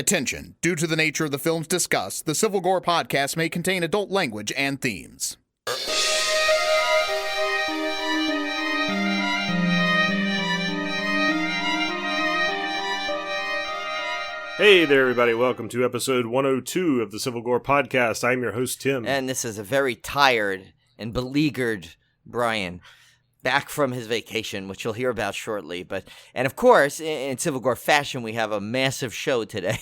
Attention. Due to the nature of the films discussed, the Civil Gore podcast may contain adult language and themes. Hey there, everybody. Welcome to episode 102 of the Civil Gore podcast. I'm your host, Tim. And this is a very tired and beleaguered Brian, back from his vacation, which you'll hear about shortly. And of course, in Civil Gore fashion, we have a massive show today.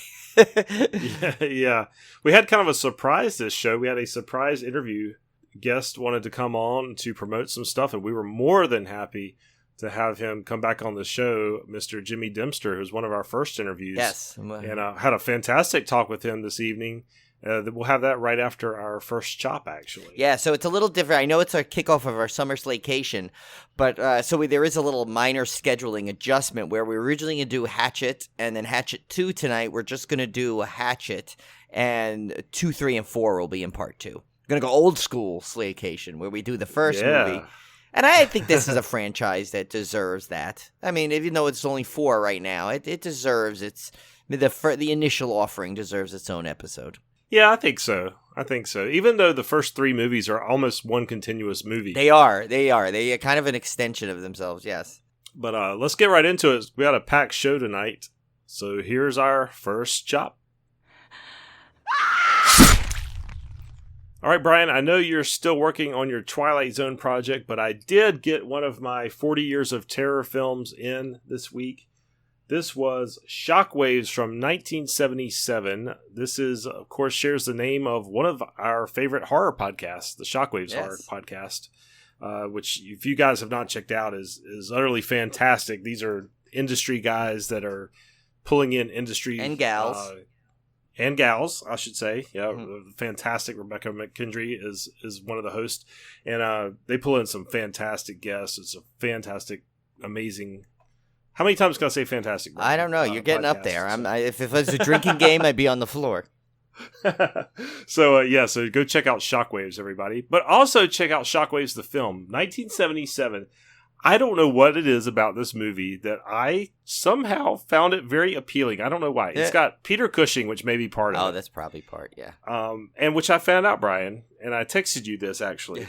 Yeah. We had kind of a surprise this show. We had a surprise interview. Guest wanted to come on to promote some stuff, and we were more than happy to have him come back on the show, Mr. Jimmy Dempster, who's one of our first interviews. Yes. And had a fantastic talk with him this evening. We'll have that right after our first chop, actually. Yeah, so it's a little different. I know it's our kickoff of our SUMMER SLAYCATION, but there is a little minor scheduling adjustment where we were originally going to do HATCHET and then HATCHET 2 tonight. We're just going to do a HATCHET, and 2, 3, and 4 will be in part 2. We're going to go old school Slaycation where we do the first movie. And I think this is a franchise that deserves that. I mean, even though it's only 4 right now, it deserves the initial offering deserves its own episode. Yeah, I think so. Even though the first 3 movies are almost one continuous movie. They are. They are kind of an extension of themselves, yes. But let's get right into it. We got a packed show tonight. So here's our first chop. All right, Brian, I know you're still working on your Twilight Zone project, but I did get one of my 40 Years of Terror films in this week. This was Shockwaves from 1977. This is, of course, shares the name of one of our favorite horror podcasts, the Shockwaves Horror Podcast, which, if you guys have not checked out, is utterly fantastic. These are industry guys that are pulling in industry... And gals. And gals, I should say. Yeah, fantastic. Rebecca McKendry is one of the hosts. And they pull in some fantastic guests. It's a fantastic, amazing... How many times can I say fantastic? I don't know. You're getting up there. If it was a drinking game, I'd be on the floor. So go check out Shockwaves, everybody. But also check out Shockwaves, the film. 1977. I don't know what it is about this movie that I somehow found it very appealing. I don't know why. It's got Peter Cushing, which may be part of it. Oh, that's probably part, yeah. And which I found out, Brian, and I texted you this, actually.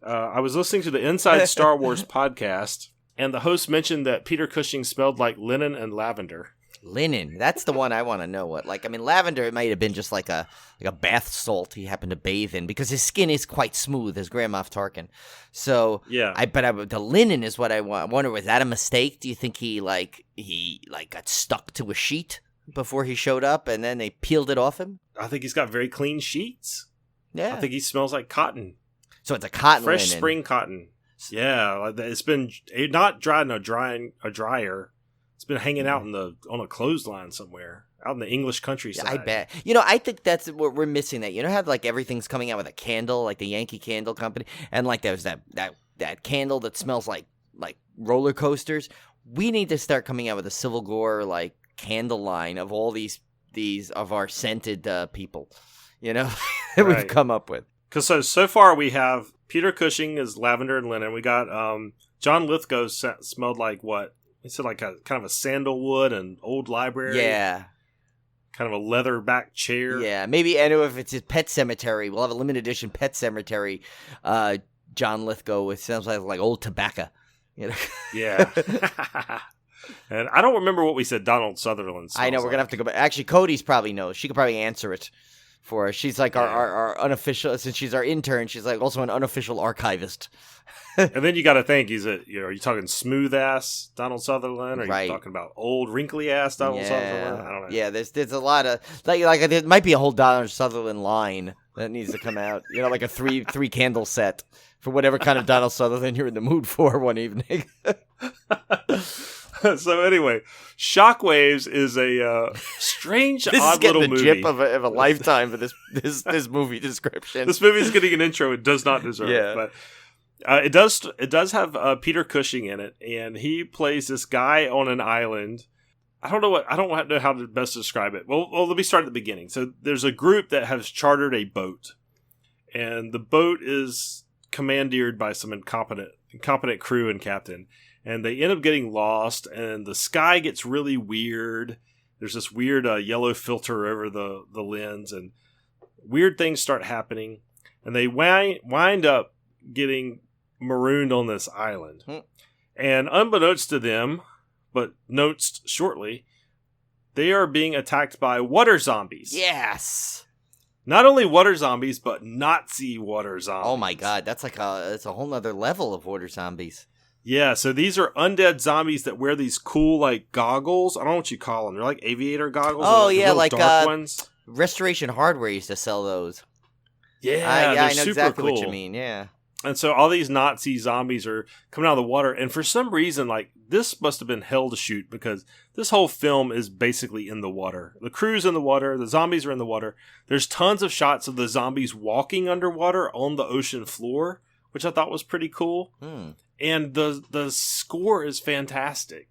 I was listening to the Inside Star Wars podcast, and the host mentioned that Peter Cushing smelled like linen and lavender. Linen. That's the one I want to know what. Lavender, it might have been just like a bath salt he happened to bathe in because his skin is quite smooth, as Grand Moff Tarkin. So, yeah. The linen is what I want. I wonder, was that a mistake? Do you think he got stuck to a sheet before he showed up and then they peeled it off him? I think he's got very clean sheets. Yeah. I think he smells like cotton. So it's a cotton Fresh linen. spring cotton. Yeah. It's been not dried in a dryer. It's been hanging out on a clothesline somewhere, out in the English countryside. Yeah, I bet. I think that's what we're missing. That how everything's coming out with a candle, like the Yankee Candle Company, and there's that candle that smells like roller coasters. We need to start coming out with a Civil Gore candle line of all these of our scented people, that we've come up with. Because so far we have Peter Cushing as lavender and linen. We got John Lithgow smelled like what? He said like a kind of a sandalwood and old library. Yeah. Kind of a leather back chair. Yeah. Maybe, I know if it's a Pet Cemetery, we'll have a limited edition Pet Cemetery John Lithgow, which sounds like old tobacco. Yeah. And I don't remember what we said Donald Sutherland smells I know, we're going to have to go back. Actually, Cody's probably knows. She could probably answer it for us. She's our unofficial, since she's our intern, she's also an unofficial archivist. And then you got to think, are you talking smooth ass Donald Sutherland, or are you talking about old wrinkly ass Donald Sutherland? I don't know. Yeah, there's a lot of there might be a whole Donald Sutherland line that needs to come out. Like a three candle set for whatever kind of Donald Sutherland you're in the mood for one evening. So anyway, Shockwaves is a strange, odd little movie. This is getting the jip of a lifetime for this movie description. This movie is getting an intro it does not deserve. Yeah. But it does have Peter Cushing in it, and he plays this guy on an island. I don't know how to best describe it. Well, let me start at the beginning. So there's a group that has chartered a boat, and the boat is commandeered by some incompetent crew and captain. And they end up getting lost, and the sky gets really weird. There's this weird yellow filter over the lens, and weird things start happening, and they wind up getting marooned on this island. And unbeknownst to them, but notes shortly, they are being attacked by water zombies. Yes. Not only water zombies, but Nazi water zombies. Oh my god, that's a whole nother level of water zombies. Yeah, so these are undead zombies that wear these cool, like, goggles. I don't know what you call them. They're like aviator goggles. Oh, the yeah, real like dark ones. Restoration Hardware used to sell those. Yeah, I know super exactly cool. what you mean, yeah. And so all these Nazi zombies are coming out of the water. And for some reason, like, this must have been hell to shoot because this whole film is basically in the water. The crew's in the water. The zombies are in the water. There's tons of shots of the zombies walking underwater on the ocean floor, which I thought was pretty cool. And the score is fantastic.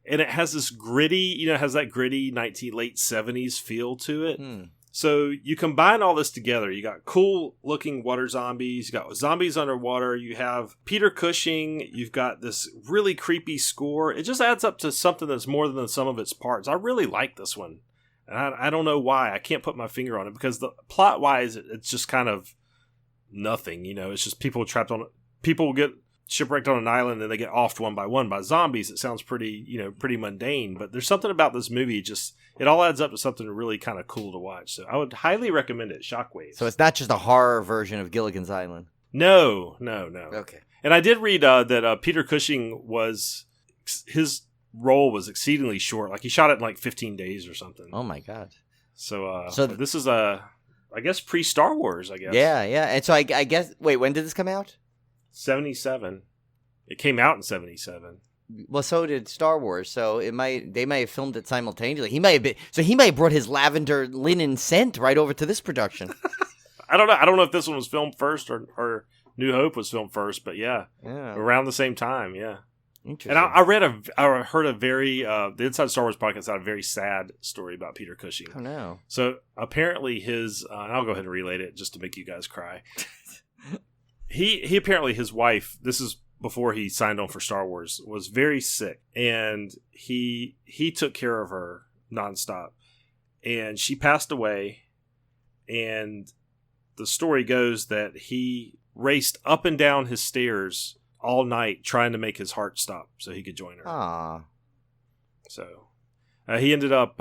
And it has this gritty, it has that gritty late 70s feel to it. So you combine all this together. You got cool looking water zombies. You got zombies underwater. You have Peter Cushing. You've got this really creepy score. It just adds up to something that's more than the sum of its parts. I really like this one. And I don't know why. I can't put my finger on it because the plot wise, it's just kind of nothing. It's just people get shipwrecked on an island and they get offed one by zombies. It sounds pretty mundane, but there's something about this movie. It all adds up to something really kind of cool to watch. So I would highly recommend it. Shockwave. So it's not just a horror version of Gilligan's Island. No. Okay. And I did read that Peter Cushing his role was exceedingly short. Like he shot it in like 15 days or something. Oh my god. So this is I guess pre-Star Wars, I guess. Yeah. And so I guess, wait, when did this come out? 77. It came out in 77. Well, so did Star Wars. So they might have filmed it simultaneously. He might have brought his lavender linen scent right over to this production. I don't know if this one was filmed first or New Hope was filmed first, but yeah, around the same time, yeah. Interesting. And I heard a very the Inside Star Wars podcast had a very sad story about Peter Cushing. Oh no! So apparently his and I'll go ahead and relate it just to make you guys cry. He apparently his wife. This is before he signed on for Star Wars, was very sick, and he took care of her nonstop, and she passed away, and the story goes that he raced up and down his stairs all night trying to make his heart stop so he could join her. Aww. So he ended up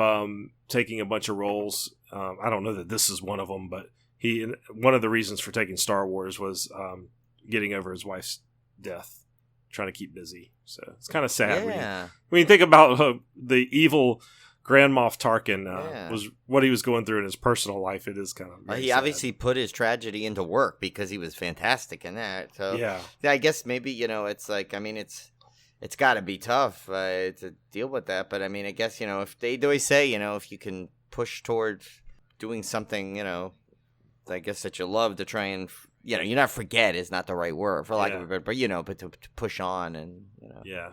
taking a bunch of roles. I don't know that this is one of them, but one of the reasons for taking Star Wars was getting over his wife's death, trying to keep busy. So it's kind of sad when you think about the evil Grand Moff Tarkin was what he was going through in his personal life. It is kind of he sad. obviously put his tragedy into work because he was fantastic in that. So yeah, I guess maybe it's like, I mean, it's got to be tough to deal with that. But I mean, I guess if they always say if you can push towards doing something I guess that you love to try and you're not forget is not the right word for lack of a better, but to push on and yeah.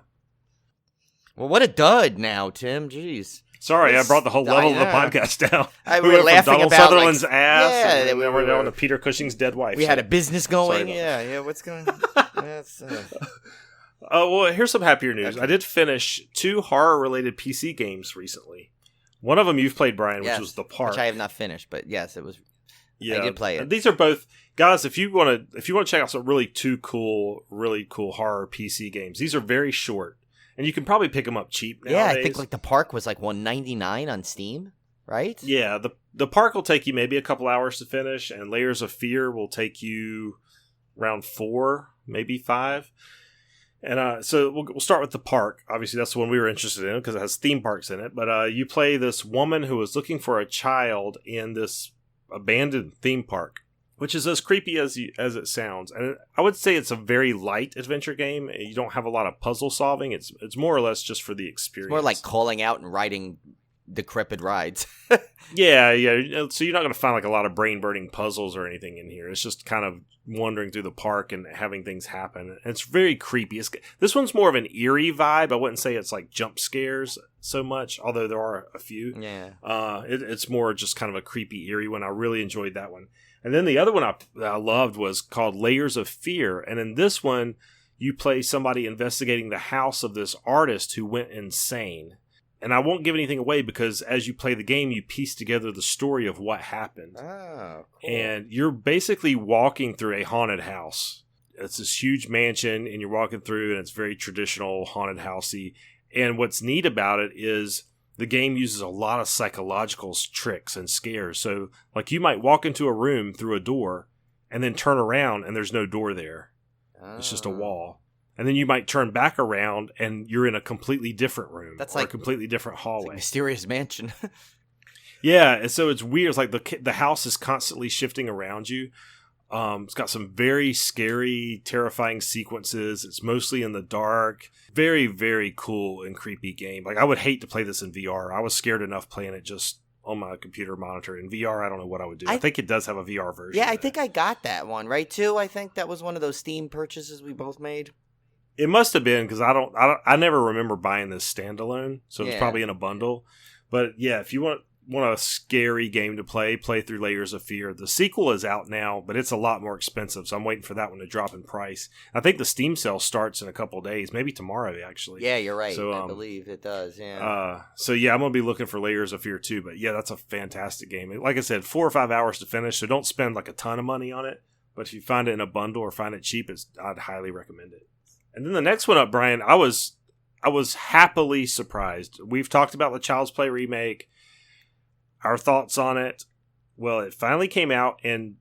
Well, what a dud now, Tim. Jeez. Sorry, I brought the whole level of the podcast down. We were laughing Donald about Sutherland's ass. Yeah, and then we're down to Peter Cushing's dead wife. We had a business going. Yeah. What's going on? Well, here's some happier news. Okay. I did finish 2 horror-related PC games recently. One of them you've played, Brian, which was The Park. Which I have not finished, but yes, it was. Yeah, I did play it. And these are both guys. If you want to check out some really cool horror PC games, these are very short, and you can probably pick them up cheap nowadays. Yeah, I think like The Park was like $199 on Steam, right? Yeah, the Park will take you maybe a couple hours to finish, and Layers of Fear will take you around 4, maybe 5. And so we'll start with The Park. Obviously, that's the one we were interested in because it has theme parks in it. But you play this woman who is looking for a child in this abandoned theme park, which is as creepy as it sounds. And I would say it's a very light adventure game. You don't have a lot of puzzle solving. It's more or less just for the experience. It's more like calling out and riding decrepit rides. Yeah. So you're not going to find like a lot of brain-burning puzzles or anything in here. It's just kind of wandering through the park and having things happen. And it's very creepy. This one's more of an eerie vibe. I wouldn't say it's like jump scares so much, although there are a few. Yeah. It's more just kind of a creepy, eerie one. I really enjoyed that one. And then the other one I loved was called Layers of Fear. And in this one, you play somebody investigating the house of this artist who went insane. And I won't give anything away because as you play the game, you piece together the story of what happened. Oh, cool. And you're basically walking through a haunted house. It's this huge mansion, and you're walking through, and it's very traditional haunted housey. And what's neat about it is the game uses a lot of psychological tricks and scares. So, like, you might walk into a room through a door and then turn around, and there's no door there. It's just a wall. And then you might turn back around, and you're in a completely different room. That's or like a completely different hallway. Like Mysterious Mansion. Yeah, and so it's weird. It's like the house is constantly shifting around you. It's got some very scary, terrifying sequences. It's mostly in the dark. Very, very cool and creepy game. Like, I would hate to play this in VR. I was scared enough playing it just on my computer monitor. In VR, I don't know what I would do. I think it does have a VR version. Yeah, I think I got that one, right, too? I think that was one of those Steam purchases we both made. It must have been, because I never remember buying this standalone, so it's probably in a bundle. But yeah, if you want a scary game to play through Layers of Fear. The sequel is out now, but it's a lot more expensive, so I'm waiting for that one to drop in price. I think the Steam sale starts in a couple of days, maybe tomorrow, actually. Yeah, you're right. So, I believe it does, yeah. So yeah, I'm going to be looking for Layers of Fear too, but yeah, that's a fantastic game. Like I said, 4 or 5 hours to finish, so don't spend like a ton of money on it, but if you find it in a bundle or find it cheap, I'd highly recommend it. And then the next one up, Brian, I was happily surprised. We've talked about the Child's Play remake. Our thoughts on it. Well, it finally came out, and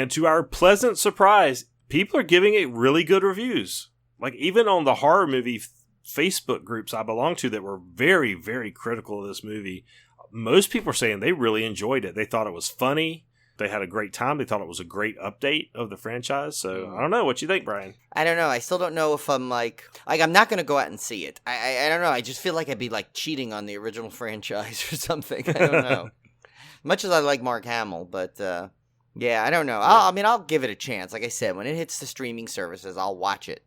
to our pleasant surprise, people are giving it really good reviews. Like, even on the horror movie Facebook groups I belong to that were very, very critical of this movie, most people are saying they really enjoyed it. They thought it was funny. They had a great time. They thought it was a great update of the franchise. So, I don't know. What you think, Brian? I don't know. I still don't know if I'm like I'm not going to go out and see it. I don't know. I just feel like I'd be like cheating on the original franchise or something. I don't know. Much as I like Mark Hamill, but yeah, I don't know. I'll give it a chance. Like I said, when it hits the streaming services, I'll watch it.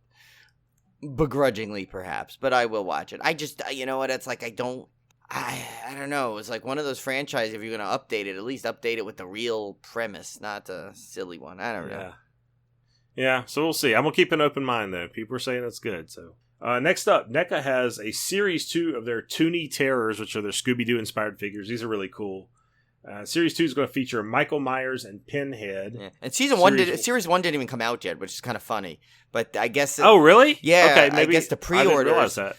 Begrudgingly, perhaps, but I will watch it. I just, you know what? It's like I don't know. It's like one of those franchises, if you're going to update it, at least update it with the real premise, not a silly one. I don't know. Yeah, so we'll see. I'm going to keep an open mind, though. People are saying it's good. So next up, NECA has a Series 2 of their Toonie Terrors, which are their Scooby-Doo inspired figures. These are really cool. Series 2 is going to feature Michael Myers and Pinhead. Yeah. And Series 1 didn't even come out yet, which is kind of funny. But I guess... Oh, really? Yeah, okay, maybe I guess the pre-orders... I didn't realize that.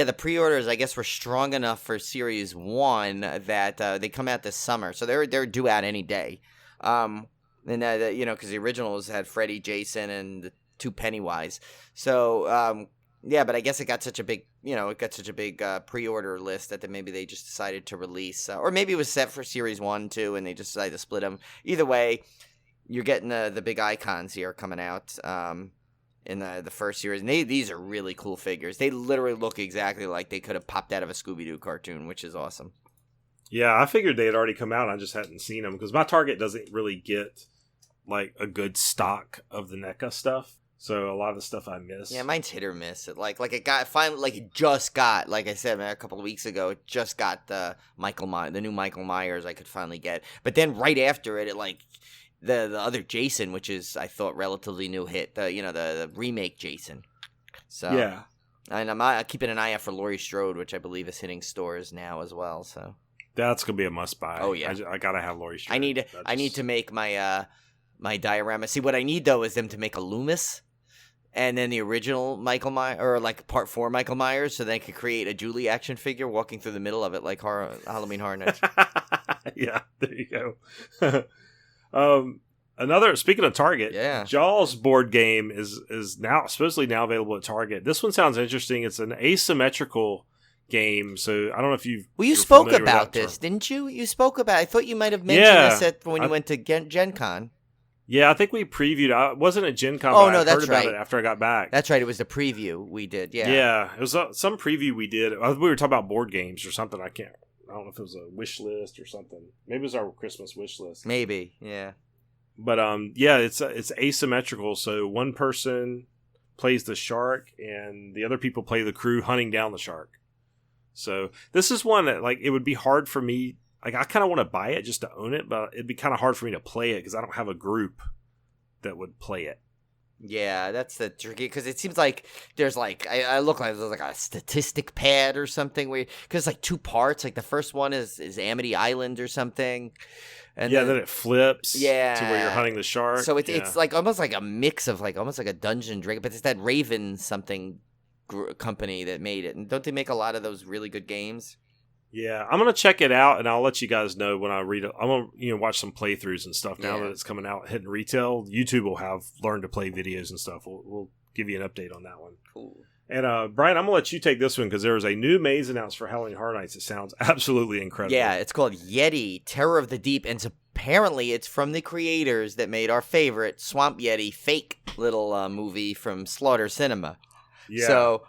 The pre-orders, I guess, were strong enough for Series 1 that they come out this summer. So they're due out any day. Because the originals had Freddy, Jason, and the 2 Pennywise. So, but I guess it got such a big, pre-order list that maybe they just decided to release. Or maybe it was set for Series 1, too, and they just decided to split them. Either way, you're getting the big icons here coming out. In the first series. And these are really cool figures. They literally look exactly like they could have popped out of a Scooby-Doo cartoon, which is awesome. Yeah, I figured they had already come out. I just hadn't seen them because my Target doesn't really get like a good stock of the NECA stuff. So a lot of the stuff I miss. Yeah, mine's hit or miss. It just got, like I said a couple of weeks ago, it just got the new Michael Myers I could finally get. But then right after it the other Jason, which is, I thought, relatively new hit, the remake Jason. So yeah, and I'm keeping an eye out for Laurie Strode, which I believe is hitting stores now as well. So that's gonna be a must buy. Oh yeah, I gotta have Laurie Strode. I need to make my my diorama. See, what I need though is them to make a Loomis, and then the original Michael Myers, or like Part 4 Michael Myers, so they could create a Julie action figure walking through the middle of it like Halloween Horror Nights. Yeah, there you go. Speaking of Target, Jaws board game is now supposedly now available at Target. This one sounds interesting. It's an asymmetrical game, so I don't know if you spoke about this, didn't you? You spoke about. I thought you might have mentioned this when you went to Gen Con. Yeah, I think we previewed. I wasn't at Gen Con. Oh, but no, I that's heard about right. it after I got back. That's right. It was the preview we did. Yeah, yeah. It was some preview we did. We were talking about board games or something. I don't know if it was a wish list or something. Maybe it was our Christmas wish list. Maybe, yeah. But it's asymmetrical. So one person plays the shark, and the other people play the crew hunting down the shark. So this is one that it would be hard for me. I kind of want to buy it just to own it, but it'd be kind of hard for me to play it because I don't have a group that would play it. Yeah, that's the tricky, because it seems like there's like I look like there's like a statistic pad or something where, because it's like two parts. Like the first one is Amity Island or something, and then it flips to where you're yeah. hunting the shark. So it's like almost like a mix of like almost like a Dungeon Drake, but it's that Raven something company that made it, and don't they make a lot of those really good games? Yeah, I'm gonna check it out, and I'll let you guys know when I read it. I'm gonna watch some playthroughs and stuff now that it's coming out, hitting retail. YouTube will have learn to play videos and stuff. We'll give you an update on that one. Cool. And Brian, I'm gonna let you take this one because there is a new maze announced for Halloween Horror Nights. It sounds absolutely incredible. Yeah, it's called Yeti: Terror of the Deep, and apparently it's from the creators that made our favorite Swamp Yeti fake little movie from Slaughter Cinema. Yeah. So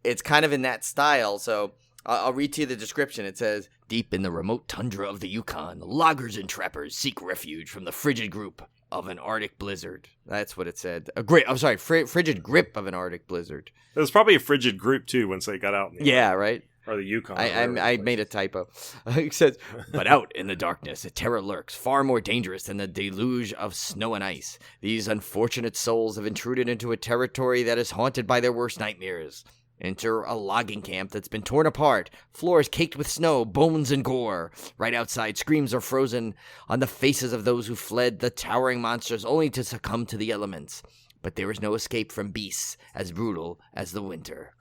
it's kind of in that style. So I'll read to you the description. It says, deep in the remote tundra of the Yukon, loggers and trappers seek refuge from the frigid grip of an Arctic blizzard. That's what it said. Frigid grip of an Arctic blizzard. It was probably a frigid group, too, once they got out. Yeah, right? Or the Yukon. I made a typo. It says, but out in the darkness, a terror lurks, far more dangerous than the deluge of snow and ice. These unfortunate souls have intruded into a territory that is haunted by their worst nightmares. Enter a logging camp that's been torn apart, floors caked with snow, bones and gore. Right outside, screams are frozen on the faces of those who fled the towering monsters only to succumb to the elements. But there is no escape from beasts as brutal as the winter.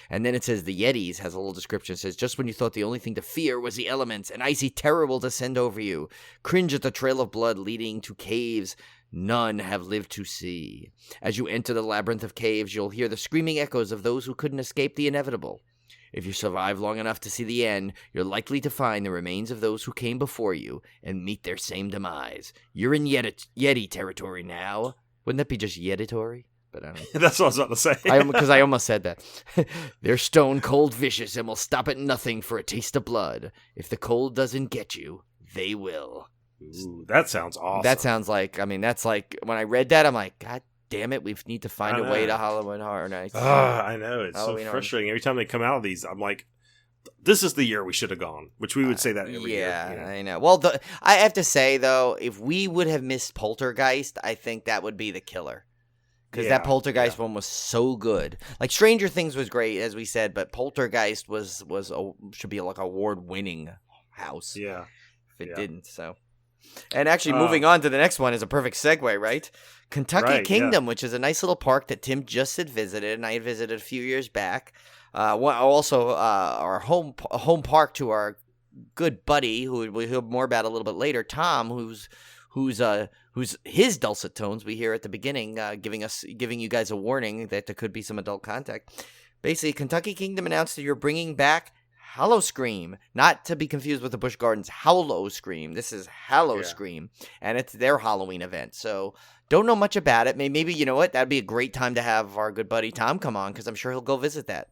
And then it says the Yetis has a little description. It says, just when you thought the only thing to fear was the elements, an icy terror will descend over you. Cringe at the trail of blood leading to caves none have lived to see. As you enter the labyrinth of caves, you'll hear the screaming echoes of those who couldn't escape the inevitable. If you survive long enough to see the end, you're likely to find the remains of those who came before you and meet their same demise. You're in Yeti territory now. Wouldn't that be just Yetitory? But I don't know. That's what I was about to say. Because I almost said that. They're stone cold vicious and will stop at nothing for a taste of blood. If the cold doesn't get you, they will. Ooh, that sounds awesome. That sounds like, that's like, when I read that, I'm like, God damn it, we need to find a way to Halloween Horror Nights. I know, it's Halloween so frustrating. Every time they come out of these, I'm like, this is the year we should have gone, which we would say that every year. Yeah, I know. Well, I have to say, though, if we would have missed Poltergeist, I think that would be the killer. Because that Poltergeist one was so good. Like, Stranger Things was great, as we said, but Poltergeist should be like award-winning house. Yeah. If it didn't, so. And actually, moving on to the next one is a perfect segue, right? Kentucky Kingdom, which is a nice little park that Tim just had visited, and I had visited a few years back. Also, our home park to our good buddy, who we'll hear more about a little bit later, Tom, who's his dulcet tones we hear at the beginning, giving you guys a warning that there could be some adult contact. Basically, Kentucky Kingdom announced that you're bringing back Hallowscream, not to be confused with the Busch Gardens Hallowscream. This is Hallowscream, and it's their Halloween event. So don't know much about it. Maybe you know what? That'd be a great time to have our good buddy Tom come on, because I'm sure he'll go visit that.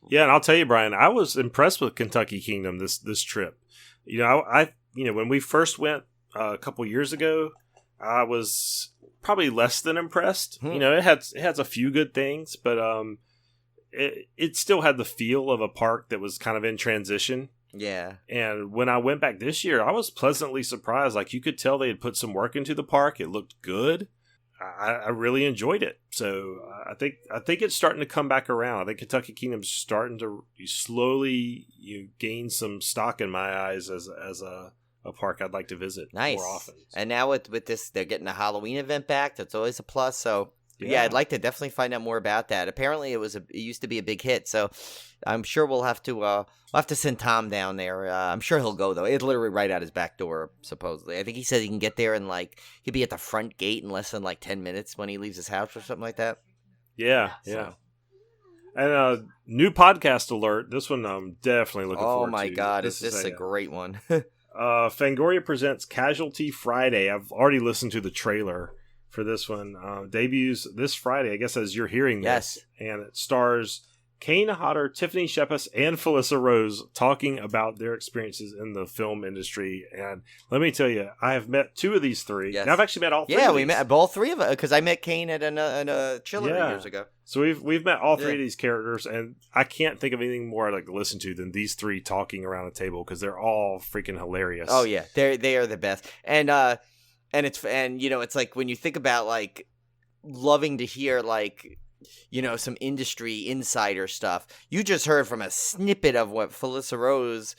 Yeah, and I'll tell you, Brian, I was impressed with Kentucky Kingdom this trip. You know, I when we first went a couple years ago, I was probably less than impressed. You know, it has a few good things, but it still had the feel of a park that was kind of in transition. Yeah. And when I went back this year, I was pleasantly surprised. Like, you could tell they had put some work into the park. It looked good. I really enjoyed it. So I think it's starting to come back around. I think Kentucky Kingdom's starting to slowly gain some stock in my eyes as a park I'd like to visit more often. So. And now with this, they're getting a Halloween event back. That's always a plus. So yeah, I'd like to definitely find out more about that. Apparently, it used to be a big hit. So I'm sure we'll have to send Tom down there. I'm sure he'll go though. It's literally right out his back door, supposedly. I think he said he can get there and he'll be at the front gate in less than 10 minutes when he leaves his house or something like that. Yeah, yeah. And new podcast alert. This one I'm definitely looking forward to. Oh my God, is this a great one? Fangoria presents Casualty Friday. I've already listened to the trailer for this one. Debuts this Friday, I guess, as you're hearing this. Yes. And it stars Kane Hodder, Tiffany Shepis, and Felissa Rose talking about their experiences in the film industry. And let me tell you, I have met two of these three. Yes. And I've actually met all three. Yeah, we met all three of them because I met Kane at a chiller years ago. So we've met all three of these characters, and I can't think of anything more I'd like to listen to than these three talking around a table because they're all freaking hilarious. Oh yeah, they are the best. And it's like when you think about loving to hear like, you know, some industry insider stuff. You just heard from a snippet of what Felissa Rose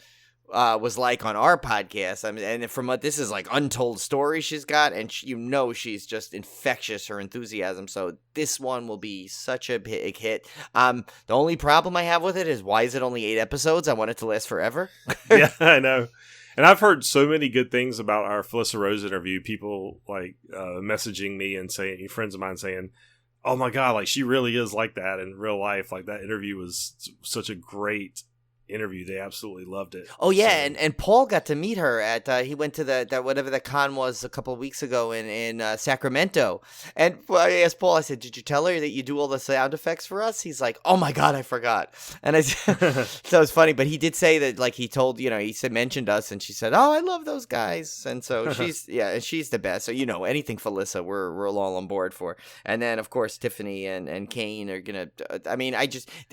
was like on our podcast. I mean, and from what this is like untold stories she's got, and you know she's just infectious, her enthusiasm. So this one will be such a big hit. The only problem I have with it is why is it only 8 episodes? I want it to last forever. Yeah, I know. And I've heard so many good things about our Felissa Rose interview. People like messaging me and saying, friends of mine saying, "Oh my God, like she really is like that in real life. Like that interview was such a great interview. They absolutely loved it." Oh yeah, so. and Paul got to meet her at he went to that whatever the con was a couple of weeks ago in Sacramento. And I asked Paul, I said, "Did you tell her that you do all the sound effects for us?" He's like, "Oh my God, I forgot." And I said, so it's funny, but he did say that like he told, you know, he said mentioned us, and she said, "Oh, I love those guys." And so she's she's the best. So you know, anything Felissa, we're all on board for. And then of course Tiffany and Kane are gonna. I mean,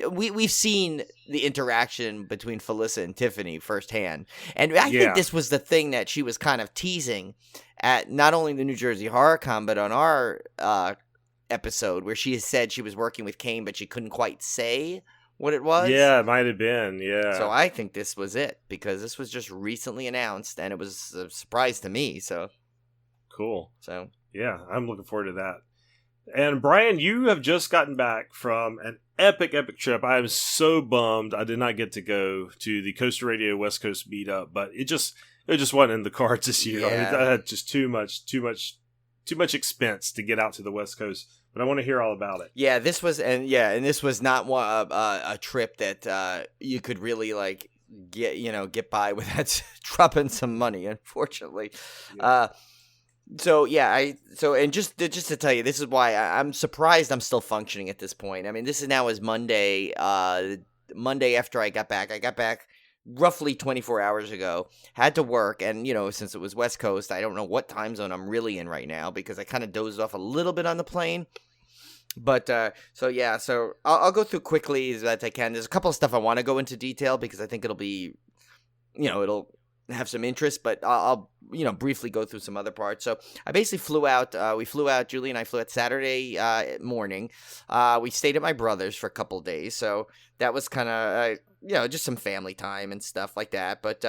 we've seen the interaction between Felissa and Tiffany firsthand. And I think this was the thing that she was kind of teasing at not only the New Jersey Horror Con, but on our episode where she said she was working with Kane, but she couldn't quite say what it was. Yeah, it might have been, yeah. So I think this was it, because this was just recently announced, and it was a surprise to me, so. Cool. So. Yeah, I'm looking forward to that. And Brian, you have just gotten back from an epic trip. I am so bummed I did not get to go to the Coaster Radio West Coast meetup, but it just wasn't in the cards this year. Yeah. I mean, I had just too much expense to get out to the West Coast. But I want to hear all about it. Yeah, this was not a trip that you could really like get by without dropping some money, unfortunately. Yeah. Just to tell you, this is why I'm surprised I'm still functioning at this point. I mean, this is now is Monday. Monday after I got back. I got back roughly 24 hours ago. Had to work, and since it was West Coast, I don't know what time zone I'm really in right now because I kind of dozed off a little bit on the plane. But so I'll go through quickly as best I can. There's a couple of stuff I want to go into detail because I think it'll be, it'll have some interest, but I'll briefly go through some other parts. So I basically flew out. Julie and I flew out Saturday morning. We stayed at my brother's for a couple of days, so that was kind of just some family time and stuff like that. But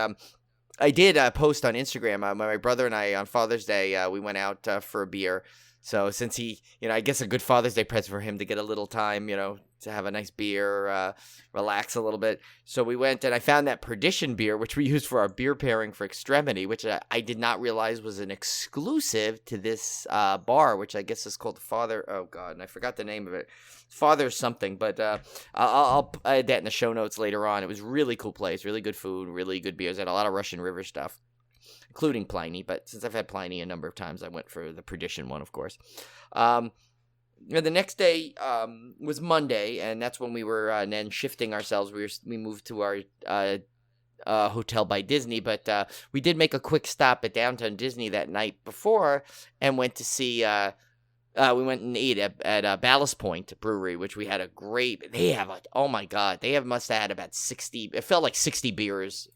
I did post on Instagram. My brother and I on Father's Day we went out for a beer. So since he, I guess a good Father's Day present for him to get a little time, to have a nice beer, relax a little bit. So we went and I found that Perdition beer, which we used for our beer pairing for Extremity, which I did not realize was an exclusive to this bar, which I guess is called Father. Oh God, and I forgot the name of it. Father something, but I'll add that in the show notes later on. It was a really cool place, really good food, really good beers. Had a lot of Russian River stuff, including Pliny, but since I've had Pliny a number of times, I went for the Perdition one, of course. The next day was Monday, and that's when we were then shifting ourselves. We moved to our hotel by Disney, but we did make a quick stop at Downtown Disney that night before and went to see... we went and ate at Ballast Point Brewery, which we had a great... They have, oh my God, must have had about 60... It felt like 60 beers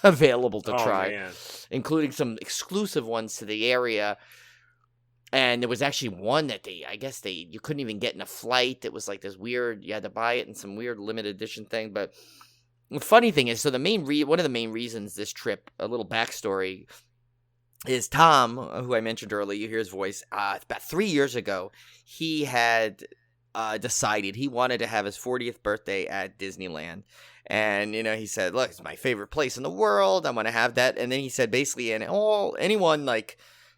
available to try, man. Including some exclusive ones to the area. And there was actually one that you couldn't even get in a flight. It was like this weird, you had to buy it in some weird limited edition thing. But the funny thing is, so one of the main reasons this trip, a little backstory, is Tom, who I mentioned earlier. You hear his voice. About 3 years ago, he had decided he wanted to have his 40th birthday at Disneyland. And, he said, look, it's my favorite place in the world. I want to have that. And then he said, basically, anyone like,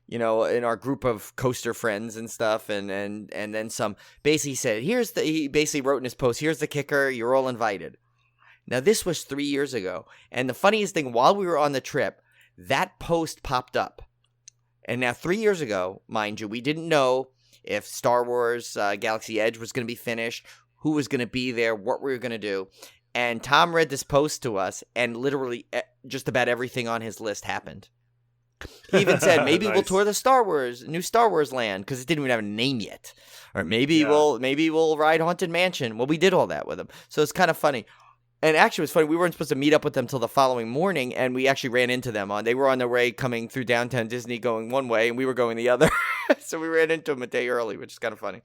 in our group of coaster friends and stuff. And then some, basically he said, he basically wrote in his post, here's the kicker. You're all invited. Now, this was 3 years ago. And the funniest thing, while we were on the trip, that post popped up. And now 3 years ago, mind you, we didn't know if Star Wars Galaxy Edge was going to be finished, who was going to be there, what we were going to do. And Tom read this post to us, and literally just about everything on his list happened. He even said, maybe nice. We'll tour the new Star Wars land, because it didn't even have a name yet. Or maybe we'll ride Haunted Mansion. Well, we did all that with him. So it's kind of funny. And actually, it was funny. We weren't supposed to meet up with them till the following morning, and we actually ran into them. They were on their way coming through downtown Disney going one way, and we were going the other. So we ran into him a day early, which is kind of funny.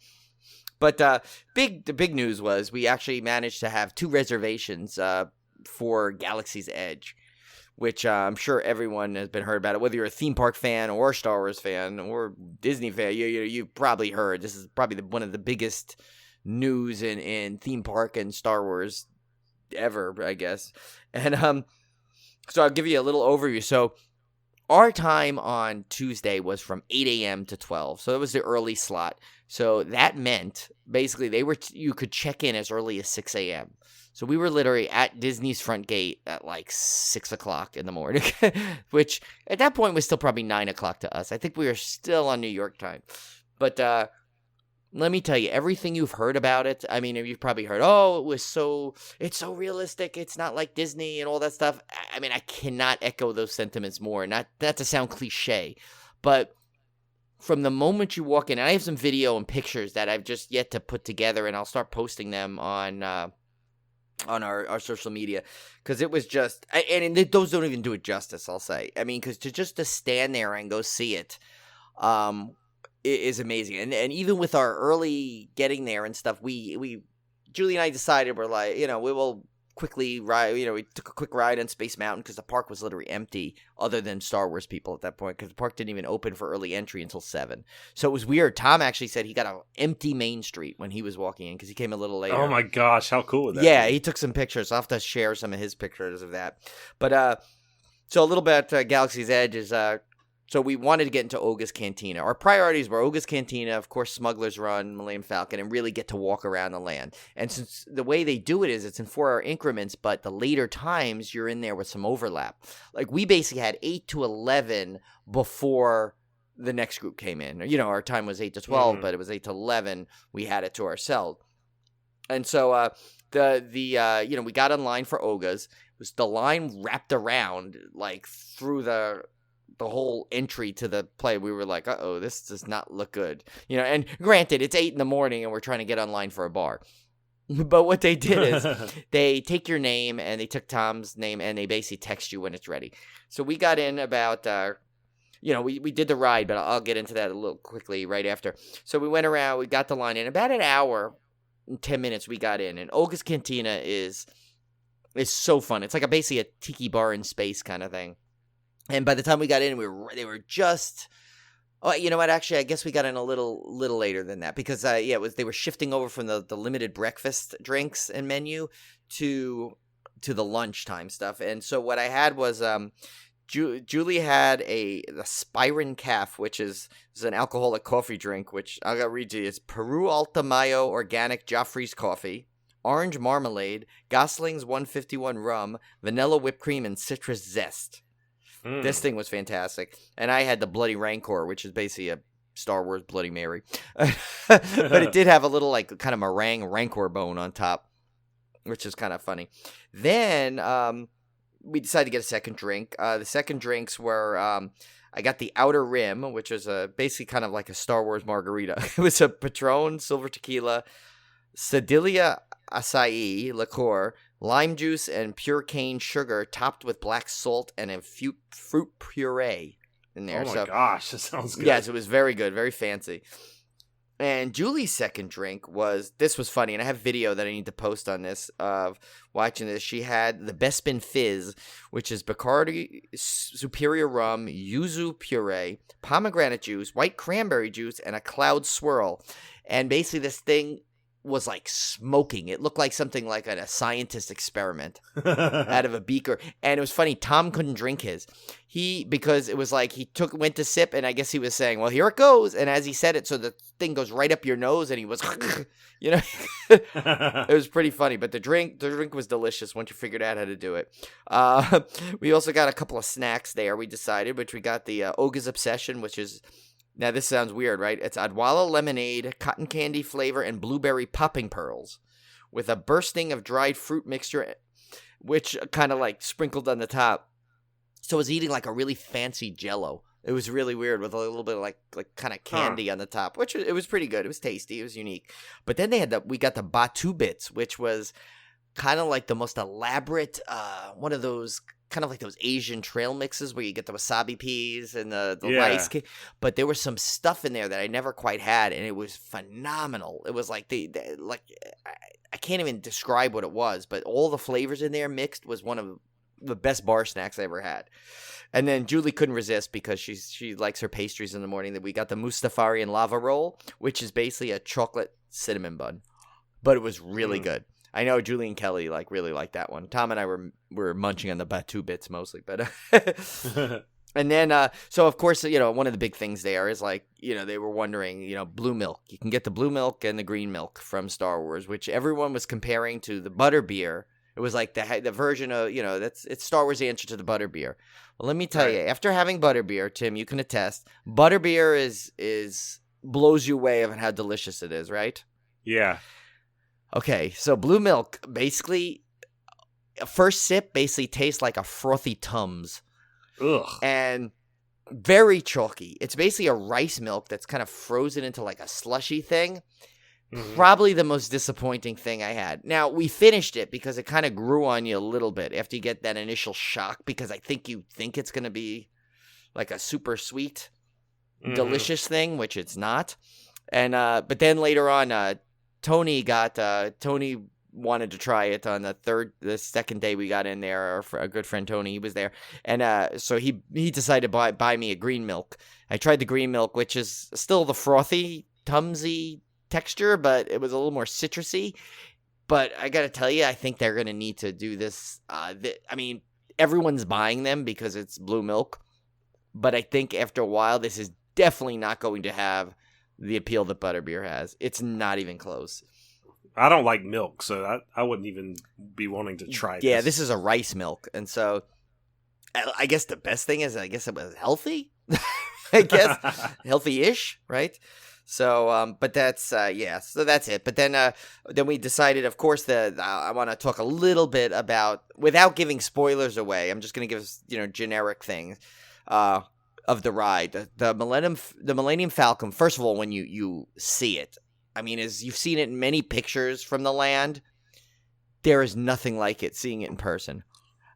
But the big news was we actually managed to have 2 reservations for Galaxy's Edge, which I'm sure everyone has been heard about it. Whether you're a theme park fan or a Star Wars fan or Disney fan, you've probably heard. This is probably one of the biggest news in theme park and Star Wars ever, I guess. And so I'll give you a little overview. So our time on Tuesday was from 8 a.m. to 12. So it was the early slot. So that meant basically you could check in as early as 6 a.m. So we were literally at Disney's front gate at like 6 o'clock in the morning, which at that point was still probably 9 o'clock to us. I think we were still on New York time. But let me tell you, everything you've heard about it, I mean, you've probably heard, it's so realistic, it's not like Disney and all that stuff. I mean, I cannot echo those sentiments more. Not to sound cliche, but from the moment you walk in, and I have some video and pictures that I've just yet to put together, and I'll start posting them on our social media, because it was just, and those don't even do it justice, I'll say. I mean, because to stand there and go see it, is amazing. And even with our early getting there and stuff, we Julie and I decided we're like, we will quickly ride, we took a quick ride on Space Mountain because the park was literally empty other than Star Wars people at that point, because the park didn't even open for early entry until 7. So it was weird. Tom actually said he got an empty Main Street when he was walking in because he came a little later. Oh my gosh, how cool was that? Yeah, he took some pictures. I'll have to share some of his pictures of that. But so a little bit Galaxy's Edge is so we wanted to get into Oga's Cantina. Our priorities were Oga's Cantina, of course, Smuggler's Run, Millennium Falcon, and really get to walk around the land. And since the way they do it is it's in 4-hour increments, but the later times you're in there with some overlap. Like we basically had 8 to 11 before the next group came in. Our time was 8 to 12, but it was 8 to 11. We had it to ourselves. And so we got online for Oga's. It was the line wrapped around like through the whole entry to the play. We were like, this does not look good. And granted, it's 8 in the morning and we're trying to get online for a bar. But what they did is they take your name, and they took Tom's name, and they basically text you when it's ready. So we got in about, we did the ride, but I'll get into that a little quickly right after. So we went around, we got the line in. About an hour and 10 minutes we got in. And Oga's Cantina is so fun. It's like basically a tiki bar in space kind of thing. And by the time we got in, they were just. Oh, you know what? Actually, I guess we got in a little later than that because they were shifting over from the limited breakfast drinks and menu to the lunchtime stuff. And so what I had was Julie had the Spyron Caf, which is an alcoholic coffee drink, which I gotta read to you. It's Peru Alta Mayo Organic Joffrey's Coffee, orange marmalade, Gosling's 151 rum, vanilla whipped cream, and citrus zest. This thing was fantastic. And I had the Bloody Rancor, which is basically a Star Wars Bloody Mary. But it did have a little kind of meringue Rancor bone on top, which is kind of funny. Then we decided to get a second drink. The second drinks were I got the Outer Rim, which is basically kind of like a Star Wars margarita. It was a Patron Silver Tequila, Sedilia Acai liqueur, lime juice, and pure cane sugar topped with black salt and a fruit puree in there. Oh my gosh, that sounds good. Yes, it was very good, very fancy. And Julie's second drink was funny, and I have video that I need to post on this of watching this. She had the Bespin Fizz, which is Bacardi Superior Rum, yuzu puree, pomegranate juice, white cranberry juice, and a cloud swirl. And basically this thing was like smoking. It looked like something like a scientist experiment out of a beaker. And it was funny, Tom couldn't drink his. Because it was like went to sip, and I guess he was saying, well, here it goes. And as he said it, so the thing goes right up your nose, and he was, it was pretty funny. But the drink was delicious once you figured out how to do it. We also got a couple of snacks there, we decided, which we got the Oga's Obsession, which is, now this sounds weird, right? It's Adwala lemonade, cotton candy flavor, and blueberry popping pearls with a bursting of dried fruit mixture, which kind of like sprinkled on the top. So I was eating like a really fancy Jell-O. It was really weird with a little bit of like kind of candy on the top, which it was pretty good. It was tasty. It was unique. But then we got the Batu Bits, which was kind of like the most elaborate, one of those kind of like those Asian trail mixes where you get the wasabi peas and the Yeah. rice cake. But there was some stuff in there that I never quite had, and it was phenomenal. It was like I can't even describe what it was, but all the flavors in there mixed was one of the best bar snacks I ever had. And then Julie couldn't resist because she likes her pastries in the morning. That we got the Mustafarian lava roll, which is basically a chocolate cinnamon bun, but it was really good. I know Julie and Kelly really liked that one. Tom and I were munching on the Batu bits mostly, but and then so of course one of the big things there is they were wondering blue milk. You can get the blue milk and the green milk from Star Wars, which everyone was comparing to the butterbeer. It was like the version of it's Star Wars' answer to the butterbeer. Well, let me tell you, after having butterbeer, Tim, you can attest, butterbeer is blows you away of how delicious it is, right? Yeah. Okay, so blue milk, basically, a first sip basically tastes like a frothy Tums. Ugh. And very chalky. It's basically a rice milk that's kind of frozen into like a slushy thing. Mm-hmm. Probably the most disappointing thing I had. Now, we finished it because it kind of grew on you a little bit after you get that initial shock, because I think you think it's going to be like a super sweet, delicious thing, which it's not. And but then later on, Tony wanted to try it on the second day we got in there. Our good friend Tony, he was there, and so he decided to buy me a green milk. I tried the green milk, which is still the frothy, Tumsy texture, but it was a little more citrusy. But I gotta tell you, I think they're gonna need to do this. I mean, everyone's buying them because it's blue milk, but I think after a while, this is definitely not going to have the appeal that butterbeer has. It's not even close. I don't like milk, so I wouldn't even be wanting to try this. Yeah, this is a rice milk, and so I guess the best thing is it was healthy. I guess healthy-ish, right? So, but that's so that's it. But then we decided, of course, I want to talk a little bit about, without giving spoilers away. I'm just going to give generic things of the ride. The Millennium Falcon. First of all, when you see it, I mean, as you've seen it in many pictures from the land, there is nothing like it. Seeing it in person,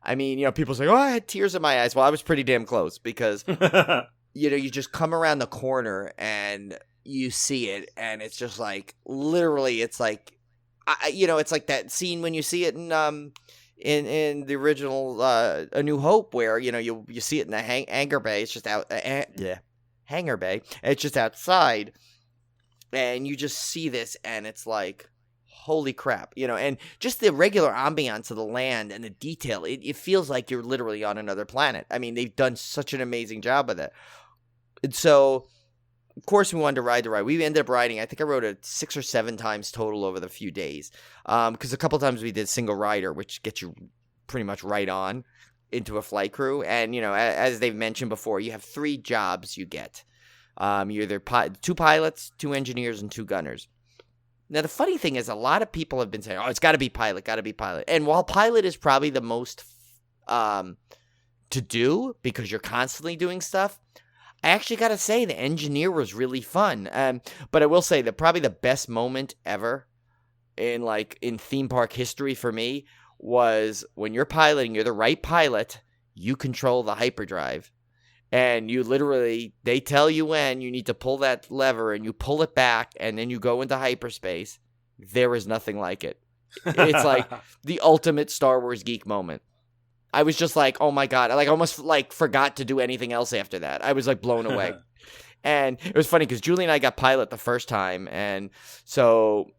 I mean, people say, "Oh, I had tears in my eyes." Well, I was pretty damn close because you just come around the corner and you see it, and it's just like, literally, it's like, it's like that scene when you see it in the original A New Hope, where you see it in the hangar bay. It's just hangar bay. And it's just outside, and you just see this, and it's like, holy crap, and just the regular ambiance of the land and the detail. It feels like you're literally on another planet. I mean, they've done such an amazing job of it, and so. Of course, we wanted to ride the ride. We ended up riding, I think I rode it 6 or 7 times total over the few days. Because a couple times we did single rider, which gets you pretty much right on into a flight crew. And, as they've mentioned before, you have 3 jobs you get. You're either 2 pilots, 2 engineers, and 2 gunners. Now, the funny thing is, a lot of people have been saying, oh, it's got to be pilot, got to be pilot. And while pilot is probably the most to do, because you're constantly doing stuff, I actually got to say the engineer was really fun. But I will say that probably the best moment ever in theme park history for me was when you're piloting, you're the right pilot, you control the hyperdrive. And you literally, they tell you when you need to pull that lever, and you pull it back, and then you go into hyperspace. There is nothing like it. It's like the ultimate Star Wars geek moment. I was just like, oh my God. I almost forgot to do anything else after that. I was blown away. And it was funny because Julie and I got pilot the first time. And so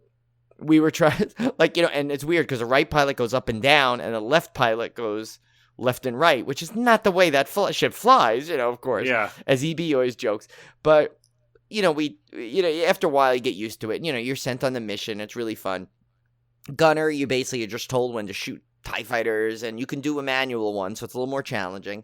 we were trying, and it's weird because the right pilot goes up and down and the left pilot goes left and right, which is not the way that ship flies, of course. Yeah. As EB always jokes. But, after a while you get used to it. You're sent on the mission. It's really fun. Gunner, you basically are just told when to shoot TIE fighters, and you can do a manual one, so it's a little more challenging.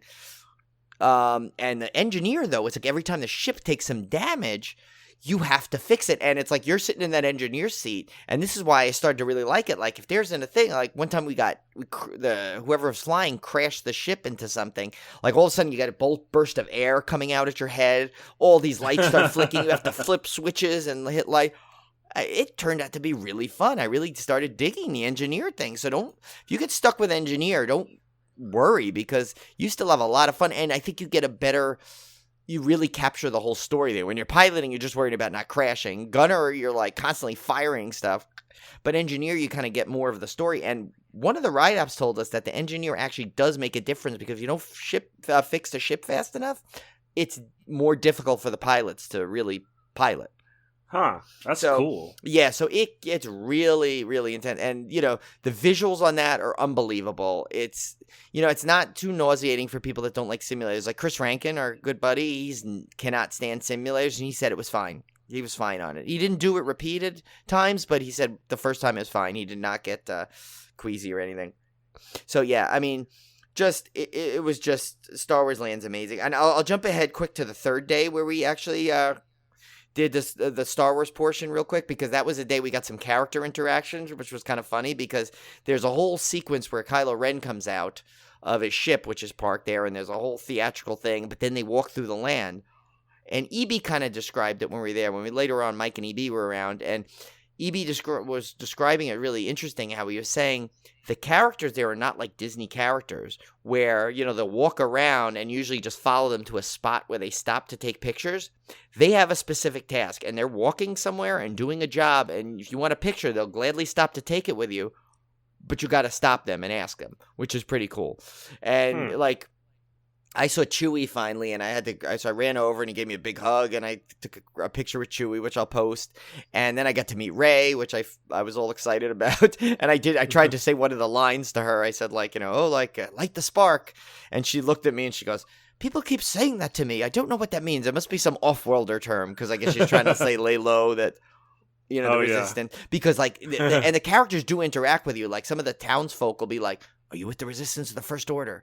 And the engineer, though, it's like every time the ship takes some damage, you have to fix it. And it's like you're sitting in that engineer's seat. And this is why I started to really like it. If there's a thing, one time whoever was flying crashed the ship into something. All of a sudden you got a burst of air coming out at your head. All these lights start flicking. You have to flip switches and hit light. It turned out to be really fun. I really started digging the engineer thing. So if you get stuck with engineer, don't worry because you still have a lot of fun. And I think you really capture the whole story there. When you're piloting, you're just worried about not crashing. Gunner, you're like constantly firing stuff. But engineer, you kind of get more of the story. And one of the write-ups told us that the engineer actually does make a difference because if you don't fix the ship fast enough, it's more difficult for the pilots to really pilot. Huh. That's cool. Yeah, so it's really, really intense. And, the visuals on that are unbelievable. It's, it's not too nauseating for people that don't like simulators. Like Chris Rankin, our good buddy, he cannot stand simulators, and he said it was fine. He was fine on it. He didn't do it repeated times, but he said the first time it was fine. He did not get queasy or anything. So, yeah, I mean, it was just Star Wars Land's amazing. And I'll jump ahead quick to the third day where we actually did the Star Wars portion real quick because that was the day we got some character interactions, which was kind of funny because there's a whole sequence where Kylo Ren comes out of his ship, which is parked there, and there's a whole theatrical thing, but then they walk through the land. And EB kind of described it when we were there. Later on, Mike and EB were around, and EB was describing it really interesting how he was saying the characters there are not like Disney characters where, they'll walk around and usually just follow them to a spot where they stop to take pictures. They have a specific task, and they're walking somewhere and doing a job, and if you want a picture, they'll gladly stop to take it with you, but you got to stop them and ask them, which is pretty cool. And, I saw Chewie finally, and so I ran over and he gave me a big hug, and I took a picture with Chewie, which I'll post. And then I got to meet Rey, which I was all excited about. And I tried to say one of the lines to her. I said light the spark. And she looked at me and she goes, people keep saying that to me. I don't know what that means. It must be some off-worlder term, because I guess she's trying to say lay low that, the resistance. Because and the characters do interact with you. Like some of the townsfolk will be like, are you with the resistance of the First Order?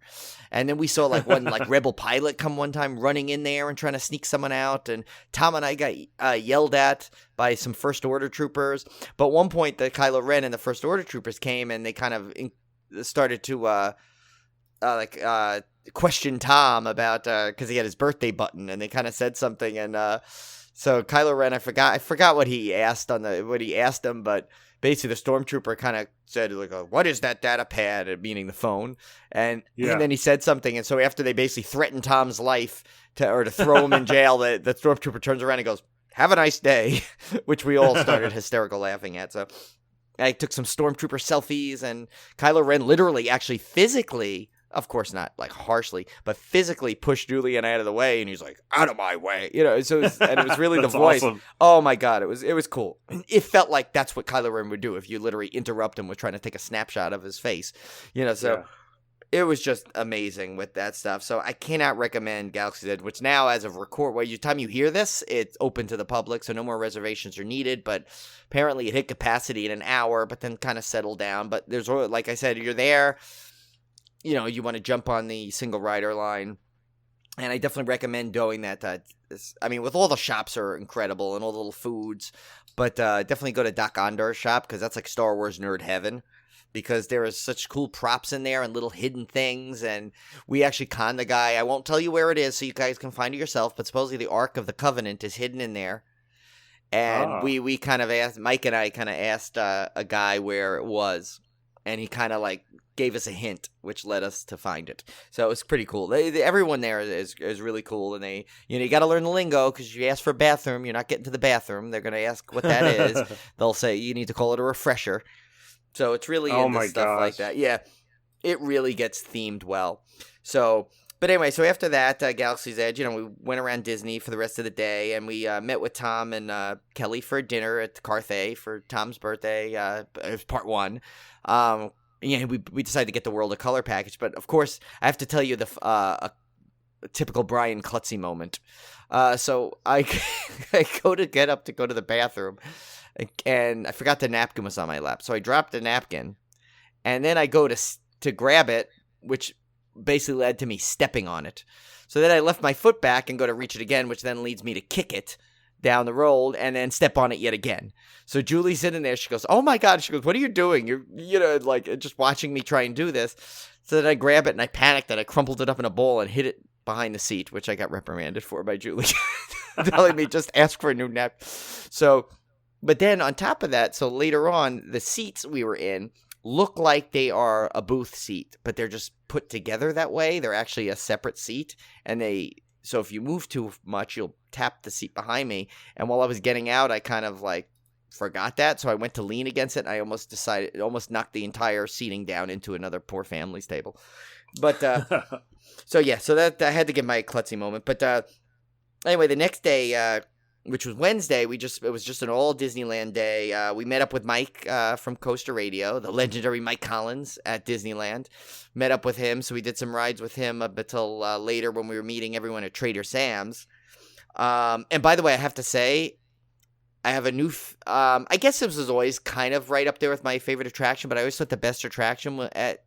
And then we saw one rebel pilot come one time running in there and trying to sneak someone out. And Tom and I got yelled at by some First Order troopers. But at one point, the Kylo Ren and the First Order troopers came and they kind of started to question Tom about because he had his birthday button, and they kind of said something. And so Kylo Ren, I forgot what he asked him, but basically, the stormtrooper kind of said, what is that data pad? Meaning the phone. And then he said something. And so after they basically threatened Tom's life to throw him in jail, the stormtrooper turns around and goes, have a nice day, which we all started hysterical laughing at. So I took some stormtrooper selfies, and Kylo Ren literally actually physically, of course not harshly, but physically pushed Julian out of the way, and he's like, out of my way, so it was really the voice. Awesome. Oh my God, it was cool. It felt like that's what Kylo Ren would do if you literally interrupt him with trying to take a snapshot of his face, It was just amazing with that stuff. So I cannot recommend Galaxy's Edge, which now, as of time you hear this, it's open to the public, so no more reservations are needed, but apparently it hit capacity in an hour, but then kind of settled down. But there's, like I said, you're there, you want to jump on the single rider line, and I definitely recommend doing that. With all the shops are incredible and all the little foods, but definitely go to Doc Ondar's shop, because that's like Star Wars nerd heaven, because there is such cool props in there and little hidden things, and we actually conned the guy. I won't tell you where it is so you guys can find it yourself, but supposedly the Ark of the Covenant is hidden in there. And we kind of asked, Mike and I kind of asked a guy where it was, and he kind of gave us a hint, which led us to find it. So it was pretty cool. Everyone there is really cool, and they, you got to learn the lingo, because if you ask for a bathroom, you're not getting to the bathroom. They're going to ask what that is. They'll say you need to call it a refresher. So it's really into stuff like that. Yeah, it really gets themed well. So, but anyway, so after that, Galaxy's Edge, we went around Disney for the rest of the day, and we met with Tom and Kelly for dinner at Carthay for Tom's birthday. It was part one. We decided to get the World of Color package, but of course, I have to tell you a typical Brian Klutzy moment. So I go to get up to go to the bathroom, and I forgot the napkin was on my lap, so I dropped the napkin, and then I go to grab it, which basically led to me stepping on it. So then I left my foot back and go to reach it again, which then leads me to kick it down the road and then step on it yet again. So Julie's sitting there. She goes, oh my God. She goes, what are you doing? You're just watching me try and do this. So then I grab it and I panicked and I crumpled it up in a ball and hit it behind the seat, which I got reprimanded for by Julie, telling me just ask for a new nap. So, but then on top of that, so later on, the seats we were in look like they are a booth seat, but they're just put together that way. They're actually a separate seat, and so if you move too much, you'll tap the seat behind me. And while I was getting out, I kind of like forgot that, so I went to lean against it, and I almost knocked the entire seating down into another poor family's table. But so that I had to give my klutzy moment. But anyway, the next day, which was Wednesday, it was just an all Disneyland day. We met up with Mike from Coaster Radio, the legendary Mike Collins at Disneyland. Met up with him, so we did some rides with him up until later when we were meeting everyone at Trader Sam's. And by the way, I have to say, I have a new, I guess this was always kind of right up there with my favorite attraction, but I always thought the best attraction at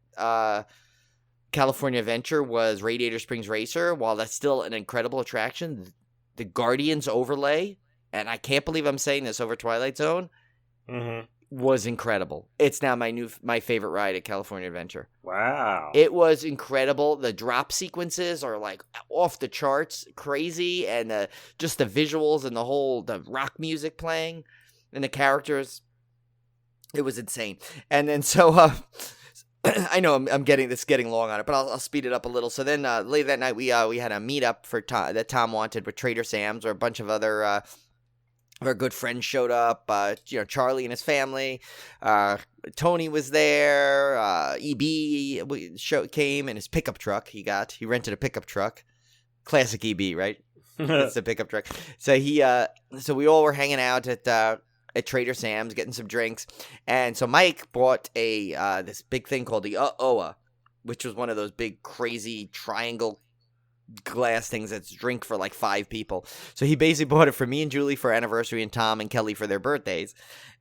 California Adventure was Radiator Springs Racer. While that's still an incredible attraction, the Guardians overlay, and I can't believe I'm saying this over Twilight Zone, was incredible. It's now my favorite ride at California Adventure. Wow. It was incredible. The drop sequences are like off the charts, crazy, and just the visuals and the rock music playing and the characters. It was insane. And then so I know I'm getting long on it, but I'll speed it up a little. So then later that night we had a meetup for that Tom wanted with Trader Sam's, where a bunch of other our good friends showed up. Charlie and his family. Tony was there. EB came in his pickup truck. He rented a pickup truck. Classic EB, right? It's a pickup truck. So so we all were hanging out at Trader Sam's getting some drinks, and so Mike bought this big thing called the OA, which was one of those big crazy triangle glass things that's drink for like 5 people. So he basically bought it for me and Julie for anniversary, and Tom and Kelly for their birthdays.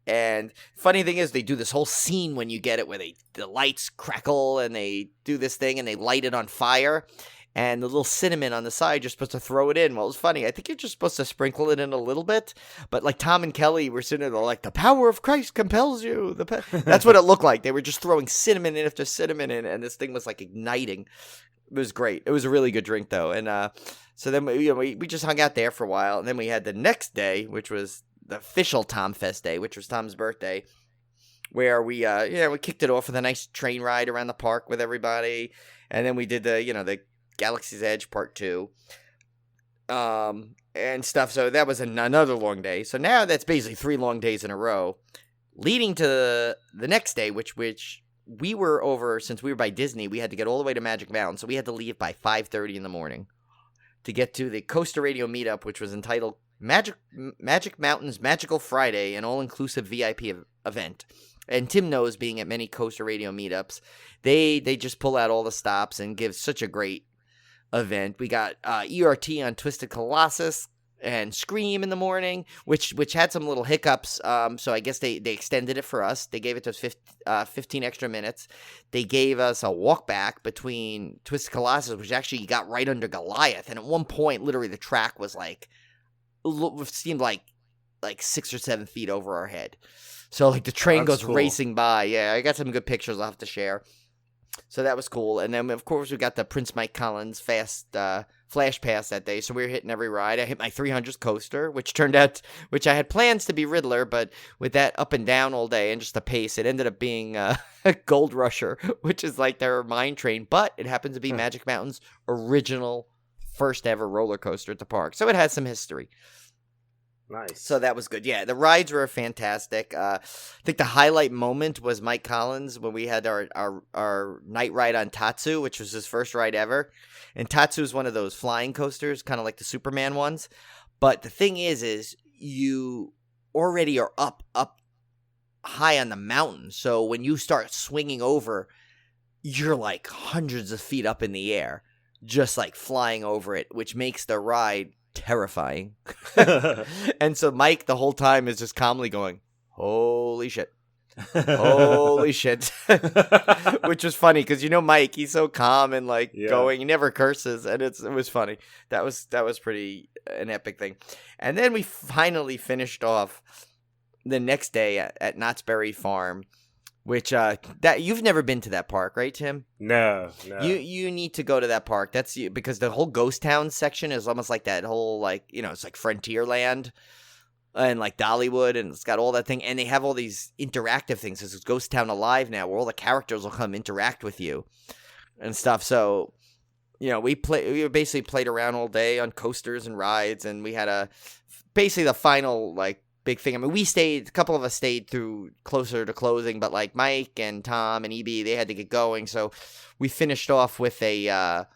And funny thing is, they do this whole scene when you get it where the lights crackle and they do this thing and they light it on fire. And the little cinnamon on the side, you're supposed to throw it in. Well, it was funny. I think you're just supposed to sprinkle it in a little bit. But like Tom and Kelly were sitting there like, the power of Christ compels you. That's what it looked like. They were just throwing cinnamon in after cinnamon in, and this thing was like igniting. It was great. It was a really good drink, though. And so then we just hung out there for a while. And then we had the next day, which was the official Tom Fest day, which was Tom's birthday, where we kicked it off with a nice train ride around the park with everybody. And then we did the Galaxy's Edge Part 2 and stuff. So that was another long day. So now that's basically 3 long days in a row, leading to the next day, which we were over, since we were by Disney, we had to get all the way to Magic Mountain. So we had to leave by 5:30 in the morning to get to the Coaster Radio meetup, which was entitled Magic Mountain's Magical Friday, an all-inclusive VIP event. And Tim knows, being at many Coaster Radio meetups, they just pull out all the stops and give such a great event. We got ERT on Twisted Colossus and Scream in the morning, which had some little hiccups. So I guess they extended it for us. They gave it to us 15 extra minutes. They gave us a walk back between Twisted Colossus, which actually got right under Goliath. And at one point, literally, the track was seemed like 6 or 7 feet over our head. So like the train goes cool. Racing by. Yeah, I got some good pictures I'll have to share. So that was cool. And then, of course, we got the Prince Mike Collins Fast Flash Pass that day. So we were hitting every ride. I hit my 300th coaster, which I had plans to be Riddler, but with that up and down all day and just the pace, it ended up being Gold Rusher, which is like their mine train. But it happens to be Magic Mountain's original first ever roller coaster at the park. So it has some history. Nice. So that was good. Yeah, the rides were fantastic. I think the highlight moment was Mike Collins when we had our night ride on Tatsu, which was his first ride ever. And Tatsu is one of those flying coasters, kind of like the Superman ones. But the thing is you already are up high on the mountain. So when you start swinging over, you're like hundreds of feet up in the air, just like flying over it, which makes the ride terrifying. And so Mike the whole time is just calmly going, holy shit, holy shit. Which was funny because Mike, he's so calm and going, he never curses, and it was funny. That was pretty an epic thing. And then we finally finished off the next day at Knott's Berry Farm, which that you've never been to that park, right, Tim? No. You need to go to that park. Because the whole Ghost Town section is almost like that whole it's like Frontierland. and like Dollywood, and it's got all that thing, and they have all these interactive things. This is Ghost Town Alive now, where all the characters will come interact with you and stuff. So, we basically played around all day on coasters and rides, and we had basically the final like big thing. I mean, a couple of us stayed through closer to closing, but like Mike and Tom and EB, they had to get going, so we finished off with a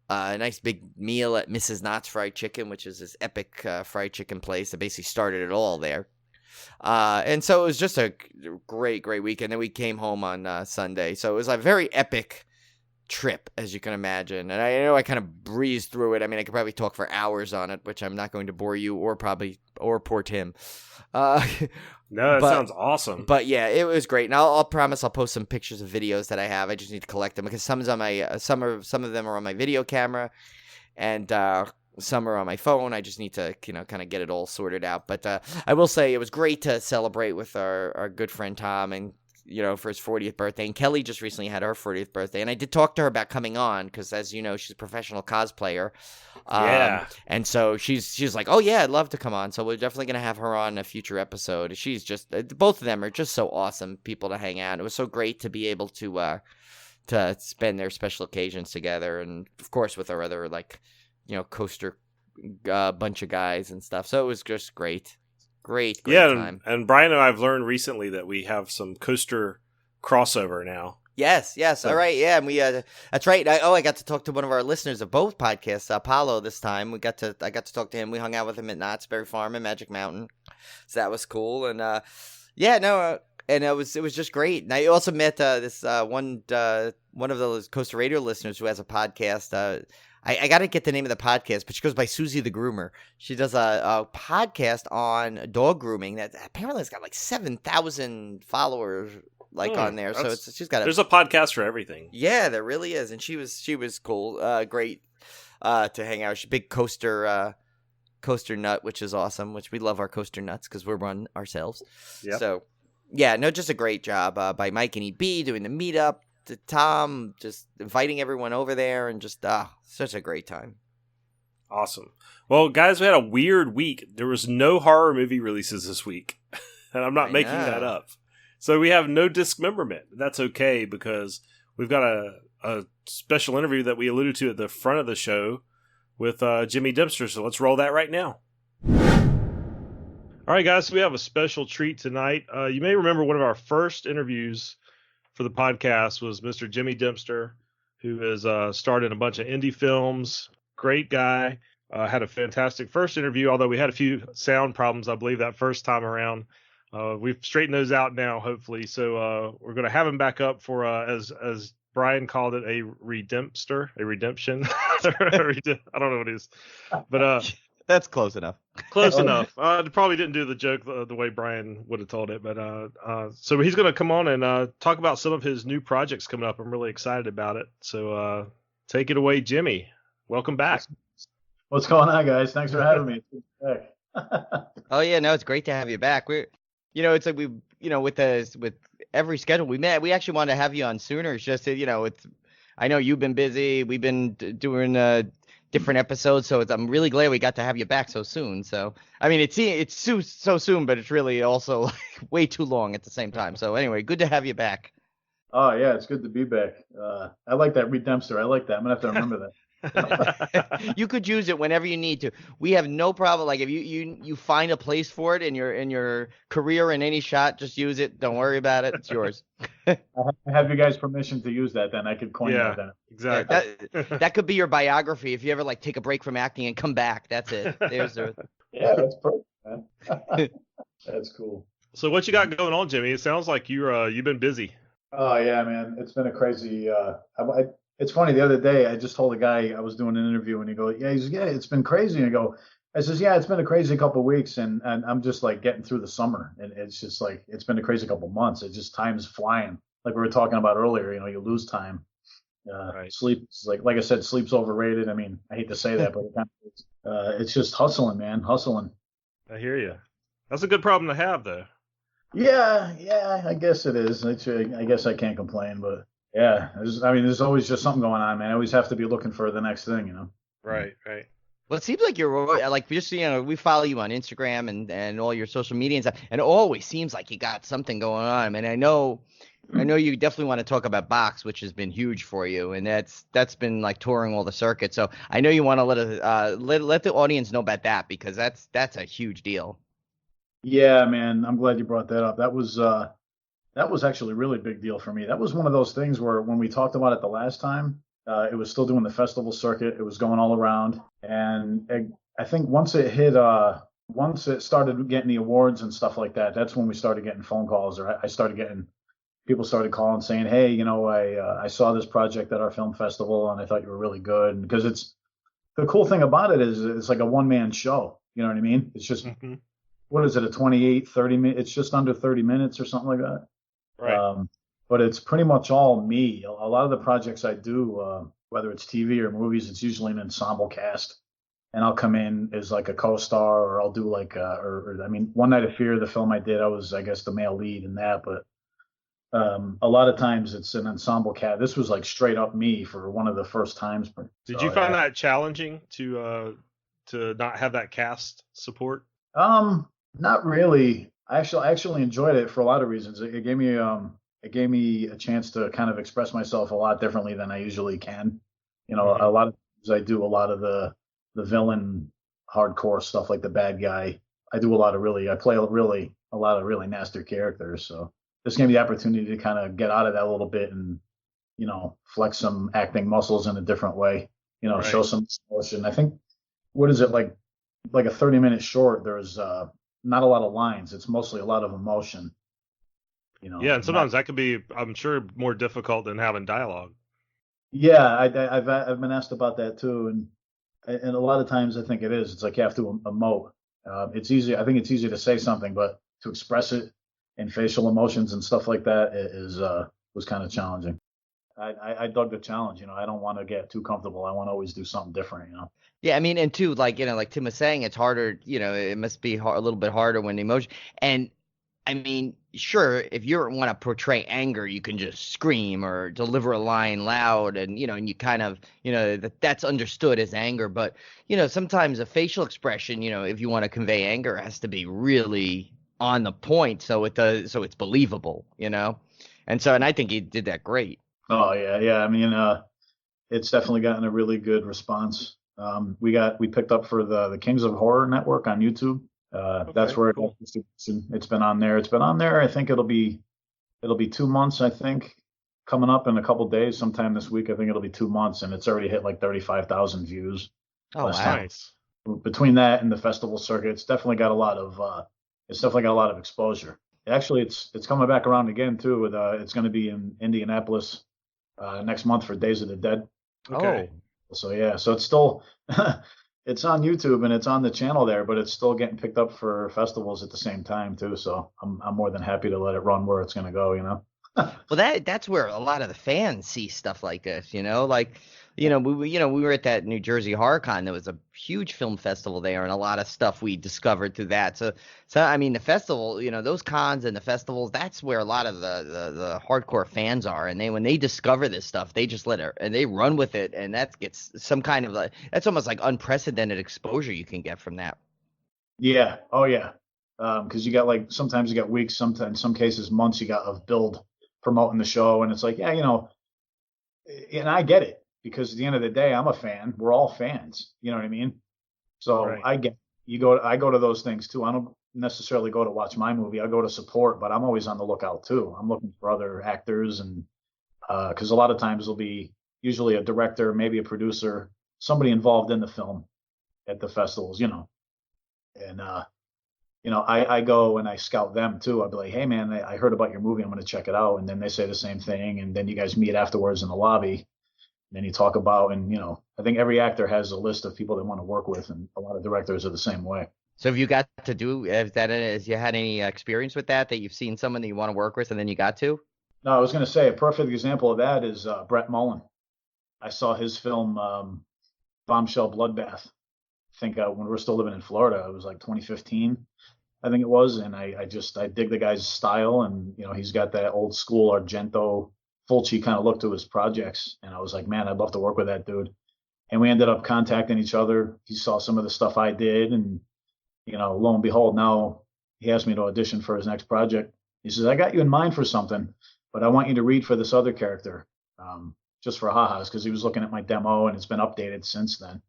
nice big meal at Mrs. Knott's Fried Chicken, which is this epic fried chicken place that basically started it all there. And so it was just a great weekend. Then we came home on Sunday. So it was a very epic trip, as you can imagine. And I know I kind of breezed through it. I mean, I could probably talk for hours on it, which I'm not going to bore you or poor Tim. No, that sounds awesome. But yeah, it was great. And I'll promise I'll post some pictures of videos that I have. I just need to collect them because some of them are on my video camera, and some are on my phone. I just need to kind of get it all sorted out. But I will say it was great to celebrate with our good friend Tom, and for his 40th birthday. And Kelly just recently had her 40th birthday. And I did talk to her about coming on because, as you know, she's a professional cosplayer. Yeah. And so she's like, oh, yeah, I'd love to come on. So we're definitely going to have her on a future episode. She's just, both of them are just so awesome people to hang out. It was so great to be able to spend their special occasions together. And, of course, with our other, coaster bunch of guys and stuff. So it was just great. Great time. And Brian and I have learned recently that we have some coaster crossover now. Yes. All right. Yeah, and we that's right. I got to talk to one of our listeners of both podcasts, Apollo, this time. I got to talk to him. We hung out with him at Knott's Berry Farm and Magic Mountain. So that was cool. And and it was just great. And I also met this one of those Coaster Radio listeners who has a podcast. I got to get the name of the podcast, but she goes by Susie the Groomer. She does a podcast on dog grooming that apparently has got like 7,000 followers on there. So she's got there's a podcast for everything. Yeah, there really is. And she was cool. Great to hang out. She's a big coaster nut, which is awesome, which we love our coaster nuts because we're one ourselves. Yep. So, yeah, no, just a great job by Mike and EB doing the meetup. To Tom, just inviting everyone over there, and just such a great time. Awesome. Well, guys, we had a weird week. There was no horror movie releases this week, and I'm not making that up. So we have no dismemberment. That's okay because we've got a special interview that we alluded to at the front of the show with Jimmy Dempster. So let's roll that right now. All right, guys, so we have a special treat tonight. You may remember one of our first interviews for the podcast was Mr. Jimmy Dempster, who has starred in a bunch of indie films. Great guy. Had a fantastic first interview, although we had a few sound problems, I believe, that first time around. We've straightened those out now, hopefully. So we're going to have him back up for, as Brian called it, a redemption. I don't know what it is. But that's close enough. Close enough. Probably didn't do the joke the way Brian would have told it, but so he's going to come on and talk about some of his new projects coming up. I'm really excited about it. So take it away, Jimmy. Welcome back. What's going on, guys? Thanks for having me. Oh yeah, no, it's great to have you back. It's like with every schedule we met, we actually wanted to have you on sooner. It's just I know you've been busy. We've been doing different episodes, so I'm really glad we got to have you back so soon. So I mean, it's so soon, but it's really also like way too long at the same time. So anyway, good to have you back. Oh yeah, it's good to be back. I like that Redempster. I like that. I'm gonna have to remember that. You could use it whenever you need to. We have no problem. Like if you find a place for it in your career in any shot, just use it. Don't worry about it. It's yours. I have you guys' permission to use that. Then I could coin that. Then. Exactly. That could be your biography. If you ever take a break from acting and come back, that's it. There's the. Yeah, that's perfect, man. That's cool. So what you got going on, Jimmy? It sounds like you've been busy. Oh yeah, man. It's been a crazy. It's funny. The other day, I just told a guy I was doing an interview, and he goes, "Yeah, it's been crazy." And I says, "Yeah, it's been a crazy couple of weeks, and I'm just getting through the summer, and it's just it's been a crazy couple of months. It just time's flying. Like we were talking about earlier, you lose time. Right. Sleep is like I said, sleep's overrated. I mean, I hate to say that, but it's just hustling, man, hustling. I hear you. That's a good problem to have, though. Yeah, I guess it is. I guess I can't complain, but. Yeah, there's always just something going on, man. I always have to be looking for the next thing, Right. Well, it seems like you're like just we follow you on Instagram and all your social media and stuff, and it always seems like you got something going on. I mean, I know you definitely want to talk about Box, which has been huge for you, and that's been like touring all the circuits. So I know you want to let the audience know about that because that's a huge deal. Yeah, man, I'm glad you brought that up. That was actually a really big deal for me. That was one of those things where when we talked about it the last time, it was still doing the festival circuit. It was going all around, and I think once it started getting the awards and stuff like that, that's when we started getting phone calls, or I started getting people started calling saying, "Hey, I saw this project at our film festival, and I thought you were really good." Because it's the cool thing about it is it's like a one-man show. You know what I mean? It's just what is it, a 28, 30 minute? It's just under 30 minutes or something like that. Right. But it's pretty much all me. A lot of the projects I do, whether it's TV or movies, it's usually an ensemble cast, and I'll come in as like a co-star, or I'll do like, One Night of Fear, the film I did, I was, I guess, the male lead in that. But a lot of times it's an ensemble cast. This was like straight up me for one of the first times. Did you find that challenging to not have that cast support? Not really. I actually enjoyed it for a lot of reasons. It gave me a chance to kind of express myself a lot differently than I usually can. A lot of times I do a lot of the villain hardcore stuff, like the bad guy. I play a lot of really nasty characters. So this gave me the opportunity to kind of get out of that a little bit and, flex some acting muscles in a different way, Right. Show some emotion. I think, what is it, like a 30-minute short, there's not a lot of lines. It's mostly a lot of emotion. Yeah, and sometimes that could be, I'm sure, more difficult than having dialogue. Yeah, I've been asked about that too, and a lot of times I think it is. It's like you have to emote. It's easy. I think it's easy to say something, but to express it in facial emotions and stuff like that was kind of challenging. I dug the challenge. I don't want to get too comfortable. I want to always do something different. Yeah, I mean, and two, like like Tim was saying, it's harder. It must be a little bit harder when the emotion. And I mean, sure, if you want to portray anger, you can just scream or deliver a line loud, and and you kind of that's understood as anger. But sometimes a facial expression, if you want to convey anger, has to be really on the point, so it's believable. And I think he did that great. Oh yeah. I mean, it's definitely gotten a really good response. We picked up for the Kings of Horror Network on YouTube. That's where cool. It's been on there. It's been on there. I think it'll be 2 months. I think coming up in a couple days, sometime this week. I think it'll be 2 months, and it's already hit like 35,000 views. Oh, wow. Nice. Between that and the festival circuit, it's definitely got a lot of exposure. Actually, it's coming back around again too. With it's going to be in Indianapolis next month for Days of the Dead. Okay. So yeah, so it's still it's on YouTube and it's on the channel there, but it's still getting picked up for festivals at the same time too. So I'm more than happy to let it run where it's going to go. Well, that's where a lot of the fans see stuff like this, like, we were at that New Jersey HorrorCon. There was a huge film festival there, and a lot of stuff we discovered through that. So I mean, the festival, those cons and the festivals, that's where a lot of the hardcore fans are. And when they discover this stuff, they just let it and they run with it, and that gets some kind of that's almost like unprecedented exposure you can get from that. Yeah. Oh yeah. Because you got sometimes you got weeks, sometimes in some cases months you got of build promoting the show, and it's like, yeah, and I get it, because at the end of the day, I'm a fan. We're all fans. You know what I mean? So Right. I go to those things too. I don't necessarily go to watch my movie. I go to support, but I'm always on the lookout too. I'm looking for other actors, and because a lot of times there'll be usually a director, maybe a producer, somebody involved in the film at the festivals, and I go and I scout them too. I'll be like, hey man, I heard about your movie. I'm going to check it out. And then they say the same thing. And then you guys meet afterwards in the lobby. And then you talk about, and I think every actor has a list of people they want to work with, and a lot of directors are the same way. So have you got to do, has you had any experience with that you've seen someone that you want to work with and then you got to? No, I was going to say a perfect example of that is Brett Mullen. I saw his film Bombshell Bloodbath. I think when we were still living in Florida, it was like 2015, I think it was. And I dig the guy's style, and he's got that old school Argento, Fulci kind of look to his projects. And I was like, man, I'd love to work with that dude. And we ended up contacting each other. He saw some of the stuff I did, and lo and behold, now he asked me to audition for his next project. He says, I got you in mind for something, but I want you to read for this other character, just for ha-has, because he was looking at my demo and it's been updated since then.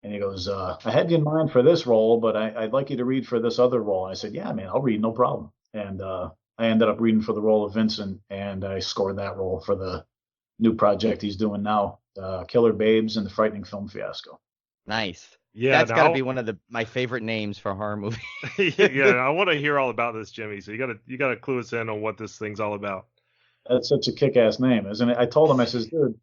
And he goes, I had you in mind for this role, but I'd like you to read for this other role. And I said, yeah, man, I'll read, no problem. And I ended up reading for the role of Vincent, and I scored that role for the new project he's doing now, Killer Babes and the Frightening Film Fiasco. Nice. Yeah, that's got to be one of my favorite names for a horror movie. Yeah, I want to hear all about this, Jimmy. So you gotta clue us in on what this thing's all about. That's such a kick-ass name, isn't it? I told him, I says, dude,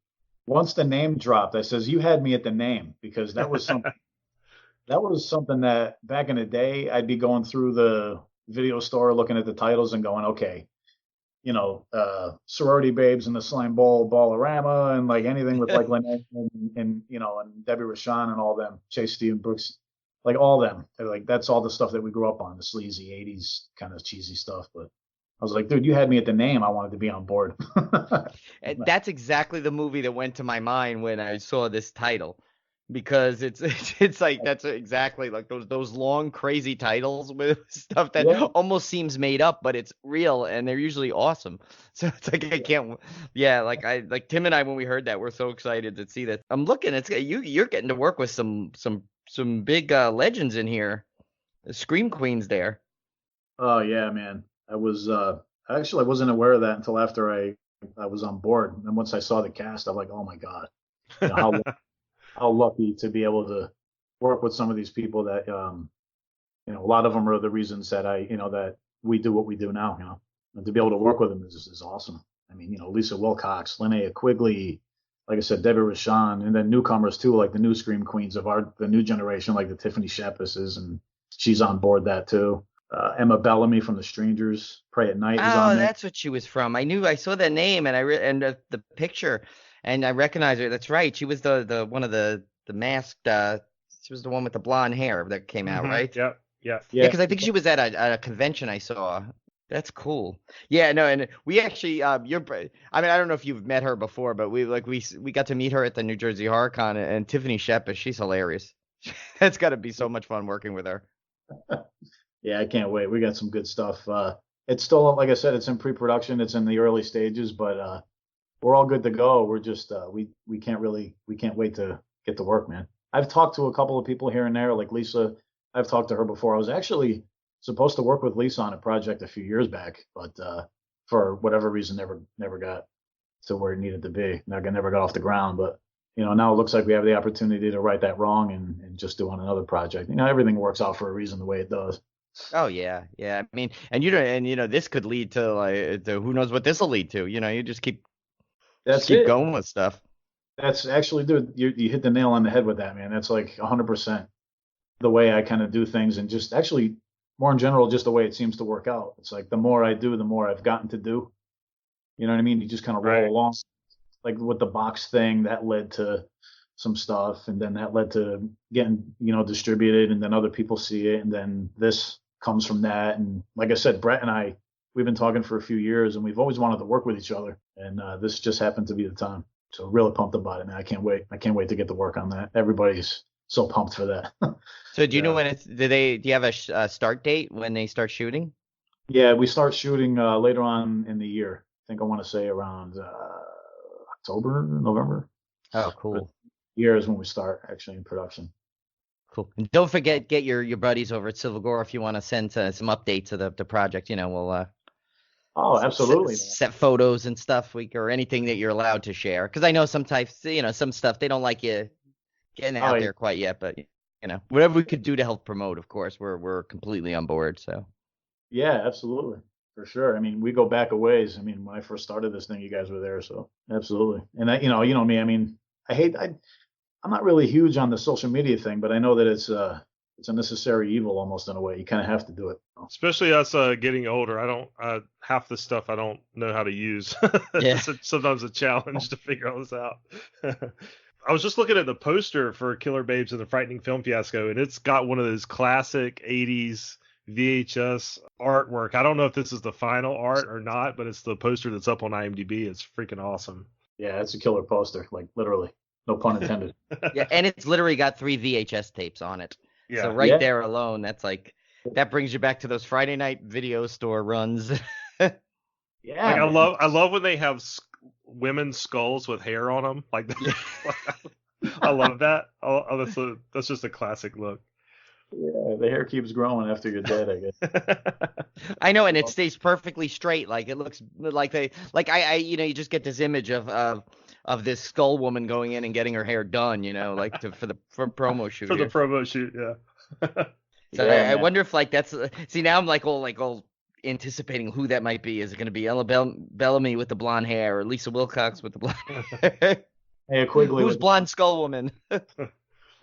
once the name dropped, I says, you had me at the name, because that was something that back in the day, I'd be going through the video store looking at the titles and going, okay, Sorority Babes and the Slime Ball, Ballerama, and like anything with like Lynette and Debbie Rashan and all them, Chase Stephen Brooks, like all them. They're like, that's all the stuff that we grew up on, the sleazy 80s kind of cheesy stuff. But I was like, dude, you had me at the name. I wanted to be on board. And that's exactly the movie that went to my mind when I saw this title, because it's like, that's exactly like those long crazy titles with stuff that almost seems made up, but it's real, and they're usually awesome. So it's like, I can't, like Tim and I, when we heard that, we're so excited to see that. I'm looking, it's you're getting to work with some big legends in here, the Scream Queens there. Oh yeah, man. I was actually, I wasn't aware of that until after I was on board, and once I saw the cast, I'm like, oh my god, how lucky to be able to work with some of these people that, a lot of them are the reasons that that we do what we do now, and to be able to work with them is awesome. I mean, Lisa Wilcox, Linnea Quigley, like I said, Debbie Rashan, and then newcomers too, like the new Scream Queens of the new generation, like the Tiffany Shepard's, and she's on board that too. Emma Bellamy from The Strangers, Pray at Night is on there. That's what she was from. I saw that name, and the picture. And I recognize her. That's right. She was the one of the masked. She was the one with the blonde hair that came out, right? Yeah. Yeah, because I think she was at a convention I saw. That's cool. Yeah, no, and we actually, I don't know if you've met her before, but we got to meet her at the New Jersey Horror Con, and Tiffany Shepard, she's hilarious. That's got to be so much fun working with her. Yeah, I can't wait. We got some good stuff. It's still, like I said, it's in pre-production. It's in the early stages, but we're all good to go. We're just we can't wait to get to work, man. I've talked to a couple of people here and there, like Lisa. I've talked to her before. I was actually supposed to work with Lisa on a project a few years back, but for whatever reason never got to where it needed to be. Never got off the ground. But now it looks like we have the opportunity to right that wrong and just do on another project. Everything works out for a reason the way it does. Oh yeah. I mean, and this could lead to to who knows what this will lead to. You just keep going with stuff. That's actually, dude, you hit the nail on the head with that, man. That's like 100% the way I kind of do things, and just actually more in general, just the way it seems to work out. It's like the more I do, the more I've gotten to do. You know what I mean? You just kind of roll along. Like with the box thing, that led to some stuff, and then that led to getting, distributed, and then other people see it, and then this comes from that. And like I said, Brett and we've been talking for a few years, and we've always wanted to work with each other, and this just happened to be the time. So really pumped about it, man. I can't wait to get to work on that. Everybody's so pumped for that. So do you know when do you have a start date when they start shooting? Yeah, we start shooting later on in the year. I think I want to say around October, November. Oh, cool. But year is when we start actually in production. Cool. And don't forget, get your buddies over at Civil Gore if you want to send some updates of the project. We'll oh, absolutely. Set photos and stuff or anything that you're allowed to share. Because I know sometimes, some stuff they don't like you getting out there quite yet. But, whatever we could do to help promote, of course, we're completely on board. So. Yeah, absolutely. For sure. I mean, we go back a ways. I mean, when I first started this thing, you guys were there. So absolutely. And you know me, I mean, I'm not really huge on the social media thing, but I know that it's a necessary evil almost in a way. You kind of have to do it. Especially us getting older. I don't half the stuff I don't know how to use. Yeah. It's sometimes a challenge to figure all this out. I was just looking at the poster for Killer Babes and the Frightening Film Fiasco, and it's got one of those classic 80s VHS artwork. I don't know if this is the final art or not, but it's the poster that's up on IMDb. It's freaking awesome. Yeah, it's a killer poster, like literally. No pun intended. Yeah, and it's literally got 3 VHS tapes on it. Yeah. So right Yeah. there alone, that brings you back to those Friday night video store runs. Yeah, Like man. I love when they have women's skulls with hair on them. Like I love that. That's just a classic look. Yeah, the hair keeps growing after you're dead, I guess. I know, and it stays perfectly straight. Like it looks like you just get this image of this skull woman going in and getting her hair done, for promo shoot. For the here. promo shoot, yeah. So Yeah, I wonder if that's see now I'm like all anticipating who that might be. Is it going to be Ella Bellamy with the blonde hair or Lisa Wilcox with the blonde hair? Hey, Quigley. Who's blonde skull woman?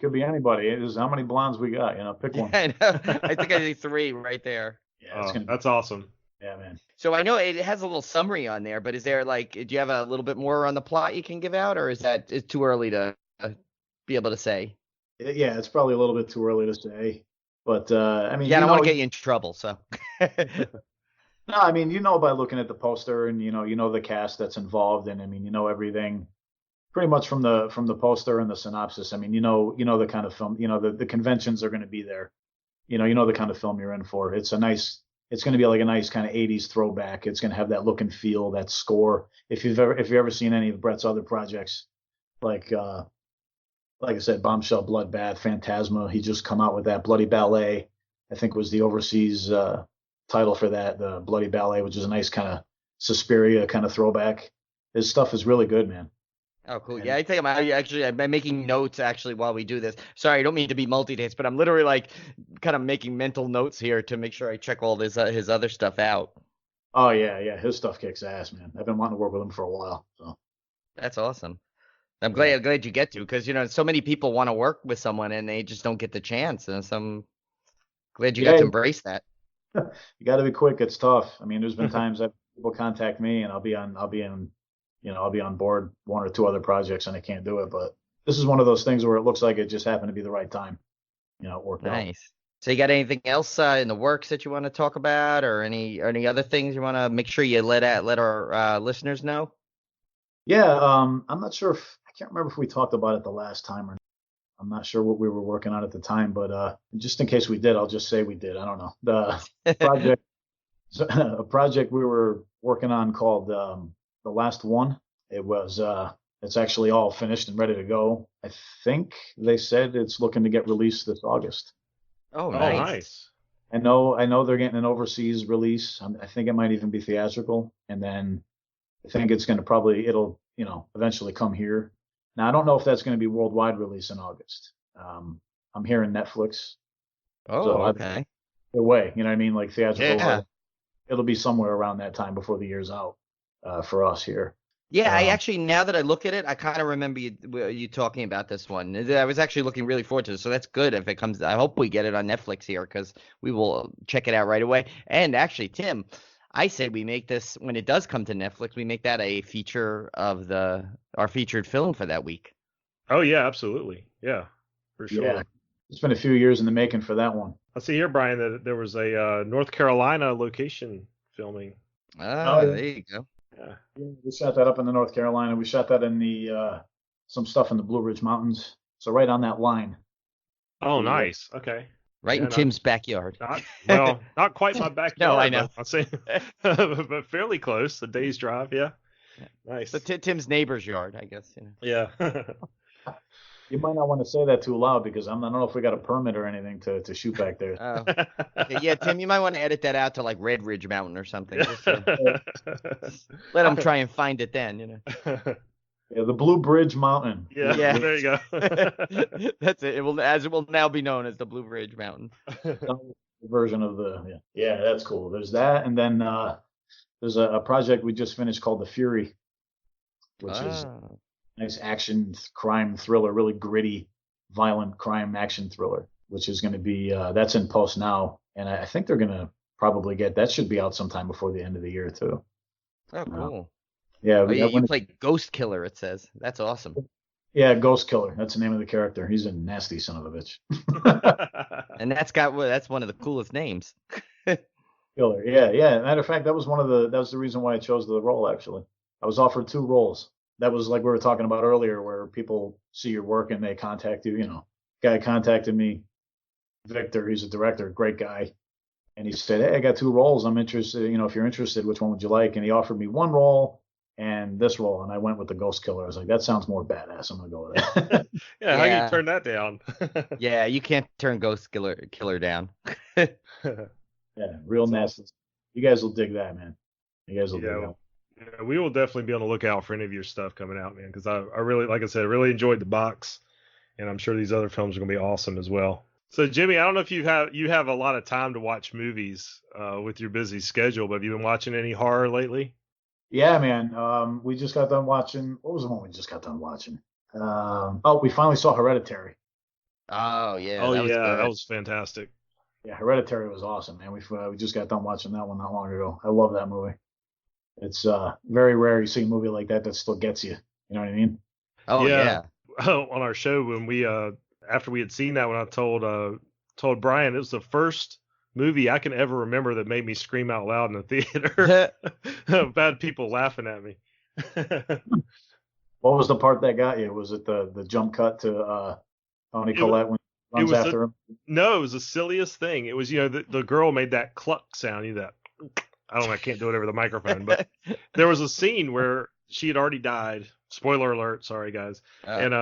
Could be anybody. It's how many blondes we got? Pick one. I know. I think I see 3 right there. Yeah, it's gonna be, That's awesome. yeah, man. So I know it has a little summary on there, but is there do you have a little bit more on the plot you can give out, or is it too early to be able to say? Yeah, it's probably a little bit too early to say, but I mean, Yeah, I don't want to get you in trouble, so. No, I mean, by looking at the poster and the cast that's involved, and I mean, everything pretty much from the poster and the synopsis. I mean, the kind of film, the conventions are going to be there. You know the kind of film you're in for. It's going to be like a nice kind of 80s throwback. It's going to have that look and feel, that score. If you've ever seen any of Brett's other projects, like I said, Bombshell, Bloodbath, Phantasma, he just come out with that Bloody Ballet. I think was the overseas title for that, the Bloody Ballet, which is a nice kind of Suspiria kind of throwback. His stuff is really good, man. Oh, cool. Yeah, I think I'm making notes actually while we do this. Sorry, I don't mean to be multitask, but I'm literally like kind of making mental notes here to make sure I check all his other stuff out. Oh yeah, his stuff kicks ass, man. I've been wanting to work with him for a while. So that's awesome. I'm glad you get to, because so many people want to work with someone and they just don't get the chance, and so I'm glad you got to embrace that. You got to be quick. It's tough. I mean, there's been times that people contact me and I'll be on board 1 or 2 other projects and I can't do it. But this is one of those things where it looks like it just happened to be the right time. It worked out. Nice. So you got anything else in the works that you want to talk about, or any other things you want to make sure you let our listeners know? Yeah. I'm not sure I can't remember if we talked about it the last time or not. I'm not sure what we were working on at the time, but just in case we did, I'll just say we did. I don't know. The a project we were working on called The Last One. It's actually all finished and ready to go. I think they said it's looking to get released this August. Oh, nice. I know they're getting an overseas release. I think it might even be theatrical, and then I think it's going to it'll eventually come here. Now I don't know if that's going to be worldwide release in August. I'm hearing Netflix. Oh, so okay. Either way, you know what I mean, like theatrical. Yeah. It'll be somewhere around that time before the year's out for us here. Yeah, I actually, now that I look at it, I kind of remember you talking about this one. I was actually looking really forward to it, so that's good if it comes. I hope we get it on Netflix here, because we will check it out right away. And actually, Tim, I say we make this, when it does come to Netflix, we make that a feature of our featured film for that week. Oh yeah, absolutely. Yeah, for sure. Yeah. It's been a few years in the making for that one. I see here, Brian, that there was a North Carolina location filming. Oh, there you go. Yeah. We shot that up in the North Carolina. We shot that in the some stuff in the Blue Ridge Mountains. So right on that line. Oh, nice. Okay. Right in Tim's backyard. Not quite my backyard. No, I know. I'd say, but fairly close. A day's drive. Yeah. Nice. So Tim's neighbor's yard, I guess. Yeah. You might not want to say that too loud, because I don't know if we got a permit or anything to shoot back there. Oh. Okay, yeah, Tim, you might want to edit that out to like Red Ridge Mountain or something. Just let him try and find it then, Yeah, the Blue Bridge Mountain. Yeah. There you go. That's it. It will now be known as the Blue Ridge Mountain. Version of yeah, that's cool. There's that, and then there's a project we just finished called The Fury, which is nice action crime thriller, really gritty, violent crime action thriller, which is going to be that's in post now, and I think they're going to probably that should be out sometime before the end of the year too. Oh, cool. Yeah, you play Ghost Killer, it says. That's awesome. Yeah, Ghost Killer. That's the name of the character. He's a nasty son of a bitch. And that's one of the coolest names. Killer. Yeah. Matter of fact, that was the reason why I chose the role. Actually, I was offered 2 roles. that was like we were talking about earlier, where people see your work and they contact you. Guy contacted me, Victor. He's a director, great guy, and he said, "Hey, I got 2 roles. I'm interested. If you're interested, which one would you like?" And he offered me 1 role and this role, and I went with the Ghost Killer. I was like, that sounds more badass. I'm gonna go with that. Yeah, how do you turn that down? Yeah, you can't turn Ghost Killer down. Yeah, real nasty. You guys will dig that, man. You guys will dig that. Yeah, we will definitely be on the lookout for any of your stuff coming out, man. Because I really, like I said, really enjoyed the box, and I'm sure these other films are gonna be awesome as well. So Jimmy, I don't know if you have a lot of time to watch movies with your busy schedule, but have you been watching any horror lately? Yeah, man. We just got done watching. What was the one we just got done watching? We finally saw Hereditary. Oh yeah. Oh that yeah, was that was fantastic. Yeah, Hereditary was awesome, man. We just got done watching that one not long ago. I love that movie. It's very rare you see a movie like that still gets you. You know what I mean? Oh yeah. On our show when we after we had seen that one, I told Brian it was the first movie I can ever remember that made me scream out loud in the theater. Bad people laughing at me. What was the part that got you? Was it the jump cut to Toni Collette when he runs after him? No, it was the silliest thing. It was, the girl made that cluck sound. That I don't know, I can't do it over the microphone, but there was a scene where she had already died. Spoiler alert, sorry guys. And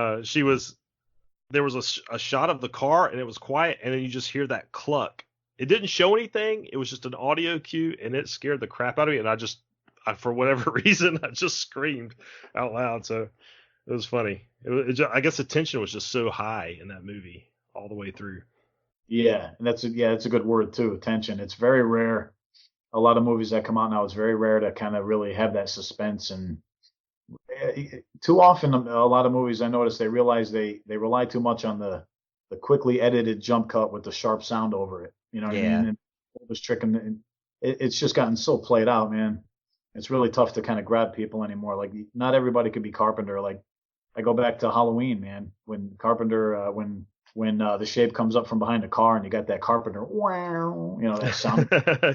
there was a shot of the car and it was quiet, and then you just hear that cluck. It didn't show anything. It was just an audio cue, and it scared the crap out of me. And I for whatever reason, I just screamed out loud. So it was funny. I guess the tension was just so high in that movie all the way through. Yeah, and that's a good word too. Tension. It's very rare. A lot of movies that come out now, it's very rare to kind of really have that suspense. And too often, a lot of movies I notice they realize they rely too much on the quickly edited jump cut with the sharp sound over it. You know what I mean? And it was tricking. It's just gotten so played out, man. It's really tough to kind of grab people anymore. Like, not everybody could be Carpenter. Like, I go back to Halloween, man. When Carpenter, when the shape comes up from behind the car and you got that Carpenter, wow, that sound.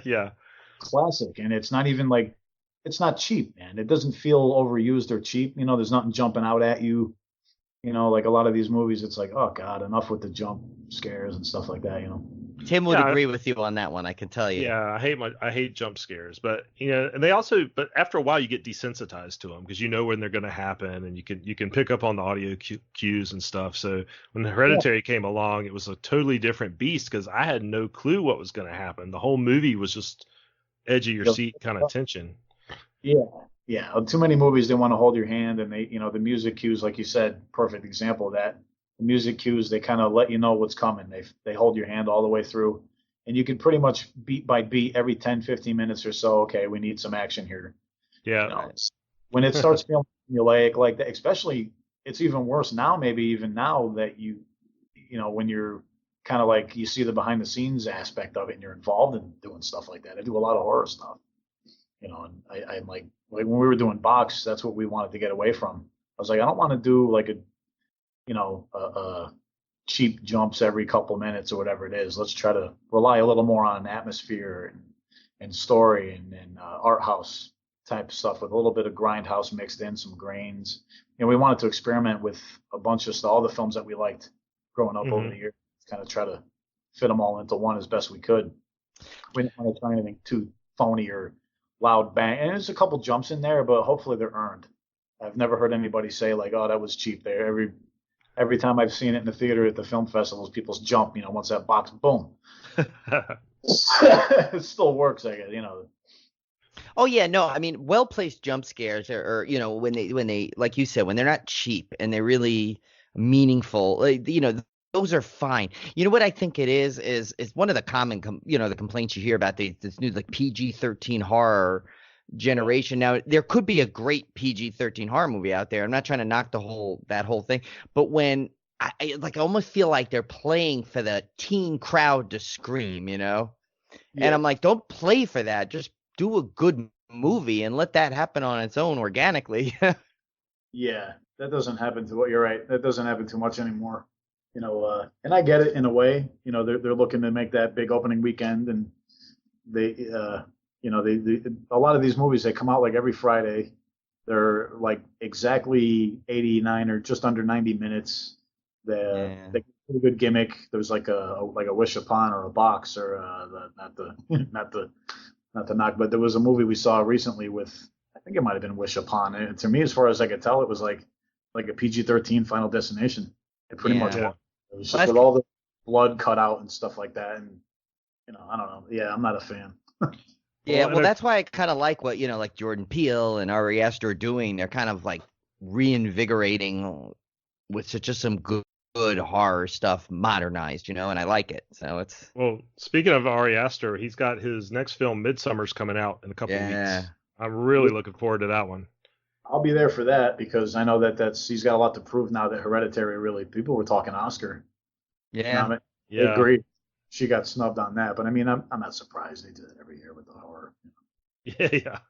Yeah. Classic. And it's not even like, it's not cheap, man. It doesn't feel overused or cheap. There's nothing jumping out at you. Like a lot of these movies, it's like, oh God, enough with the jump scares and stuff like that, Tim would agree with you on that one, I can tell you. Yeah, I hate jump scares, but and but after a while you get desensitized to them because you know when they're going to happen, and you can pick up on the audio cues and stuff. So when Hereditary came along, it was a totally different beast because I had no clue what was going to happen. The whole movie was just edge of your seat kind of tension. Yeah. Too many movies, they want to hold your hand, and they, the music cues, like you said, perfect example of that. The music cues, they kind of let you know what's coming. They hold your hand all the way through, and you can pretty much beat by beat every 10, 15 minutes or so. Okay, we need some action here. Yeah. When it starts feeling formulaic like that, especially, it's even worse now, maybe even now that when you're kind of like, you see the behind the scenes aspect of it and you're involved in doing stuff like that. I do a lot of horror stuff, and I'm like when we were doing box, that's what we wanted to get away from. I was like, I don't want to do like cheap jumps every couple minutes or whatever it is. Let's try to rely a little more on atmosphere and story and art house type stuff with a little bit of grindhouse mixed in, some grains. We wanted to experiment with a bunch of all the films that we liked growing up over the years, kind of try to fit them all into one as best we could. We didn't want to try anything too phony or loud bang. And there's a couple jumps in there, but hopefully they're earned. I've never heard anybody say like, "Oh, that was cheap there." Every time I've seen it in the theater at the film festivals, people's jump, once that box, boom. It still works, I guess, Oh yeah, no, I mean, well-placed jump scares are when they like you said, when they're not cheap and they're really meaningful, those are fine. You know what I think it is one of the common the complaints you hear about this new like PG-13 horror generation. Now there could be a great PG-13 horror movie out there. I'm not trying to knock that whole thing, but when I almost feel like they're playing for the teen crowd to scream, and I'm like, don't play for that. Just do a good movie and let that happen on its own organically. Yeah, that doesn't happen you're right. That doesn't happen too much anymore. And I get it in a way. They're looking to make that big opening weekend, and they a lot of these movies, they come out like every Friday. They're like exactly 89 or just under 90 minutes. They pretty good gimmick. There's like a wish upon or a box or not the not the knock, but there was a movie we saw recently with, I think it might have been Wish Upon. And to me, as far as I could tell, it was like a PG-13 Final Destination. It pretty much was. It was just with all the blood cut out and stuff like that. And I don't know. Yeah, I'm not a fan. Yeah, well, that's why I kind of like what like Jordan Peele and Ari Aster are doing. They're kind of like reinvigorating with just some good horror stuff modernized, and I like it. So it's speaking of Ari Aster, he's got his next film Midsummer's coming out in a couple of weeks. I'm really looking forward to that one. I'll be there for that because I know he's got a lot to prove now that Hereditary really, people were talking Oscar. Yeah. I agree. She got snubbed on that, but I mean, I'm not surprised. They do it every year with the horror. Yeah.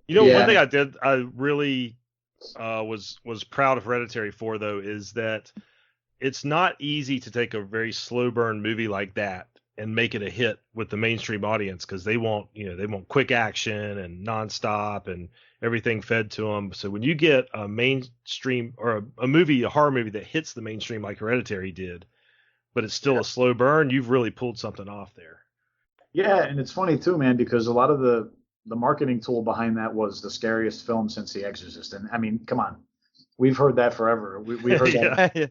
One thing I really was proud of Hereditary for, though, is that it's not easy to take a very slow burn movie like that and make it a hit with the mainstream audience, because they want quick action and nonstop and everything fed to them. So when you get a mainstream or a horror movie that hits the mainstream like Hereditary did, but it's still a slow burn, you've really pulled something off there. Yeah, and it's funny too, man, because a lot of the marketing tool behind that was the scariest film since The Exorcist. And I mean, come on, we've heard that forever. We've heard that. You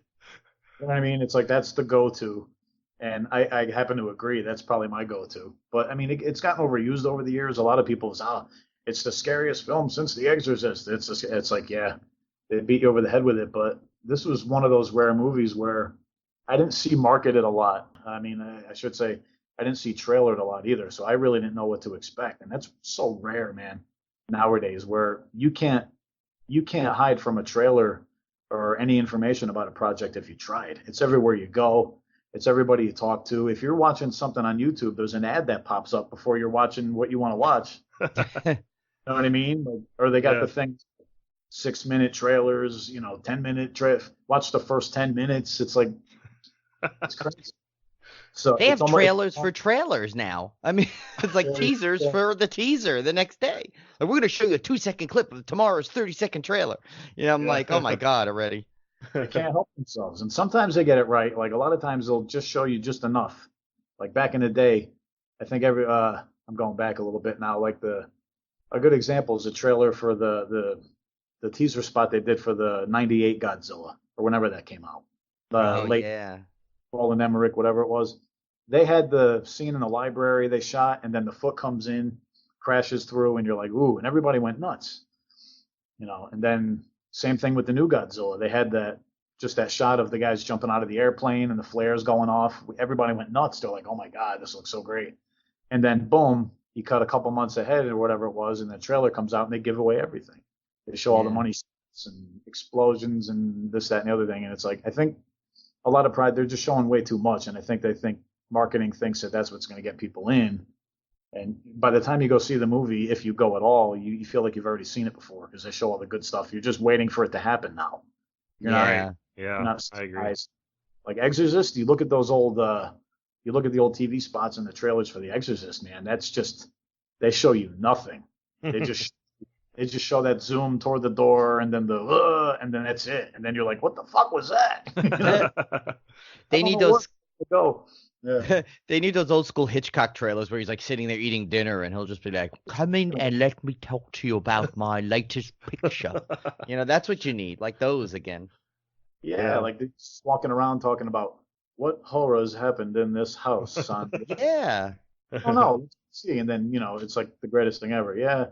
know what I mean? It's like that's the go-to. And I happen to agree. That's probably my go-to. But I mean, it's gotten overused over the years. A lot of people say, it's the scariest film since The Exorcist. It's like, yeah, they beat you over the head with it. But this was one of those rare movies where I didn't see marketed a lot. I mean, I should say I didn't see trailered a lot either. So I really didn't know what to expect. And that's so rare, man, nowadays, where you can't hide from a trailer or any information about a project if you tried. It's everywhere you go. It's everybody you talk to. If you're watching something on YouTube, there's an ad that pops up before you're watching what you want to watch. You know what I mean? Or they got the things, 6-minute trailers, 10-minute watch the first 10 minutes. It's like, it's crazy. So they have trailers for trailers now. I mean, it's like teasers for the teaser the next day. Like, we're going to show you a 2-second clip of tomorrow's 30-second trailer. I'm like, oh my God, already. They can't help themselves. And sometimes they get it right. Like a lot of times they'll just show you just enough. Like back in the day, I think I'm going back a little bit now. Like a good example is a trailer for the teaser spot they did for the 98 Godzilla or whenever that came out. Paul and Emmerich, whatever it was. They had the scene in the library they shot, and then the foot comes in, crashes through, and you're like, ooh, and everybody went nuts. And then same thing with the new Godzilla. They had that shot of the guys jumping out of the airplane and the flares going off. Everybody went nuts. They're like, oh my God, this looks so great. And then boom, you cut a couple months ahead or whatever it was, and the trailer comes out and they give away everything. They show all the money and explosions and this, that, and the other thing. And it's like, I think a lot of pride, they're just showing way too much. And I think they think marketing thinks that that's what's going to get people in. And by the time you go see the movie, if you go at all, you feel like you've already seen it before because they show all the good stuff. You're just waiting for it to happen now. You're not I agree. Like Exorcist, you look at those old, you look at the old TV spots and the trailers for The Exorcist, man. That's just, they show you nothing. They just show that zoom toward the door and then and then that's it. And then you're like, what the fuck was that? They need those. Go. Yeah. They need those old school Hitchcock trailers where he's like sitting there eating dinner and he'll just be like, come in and let me talk to you about my latest picture. That's what you need, like those again. Yeah, like they're just walking around talking about what horrors happened in this house, son. Yeah. Oh no, let's see. And then, it's like the greatest thing ever. Yeah.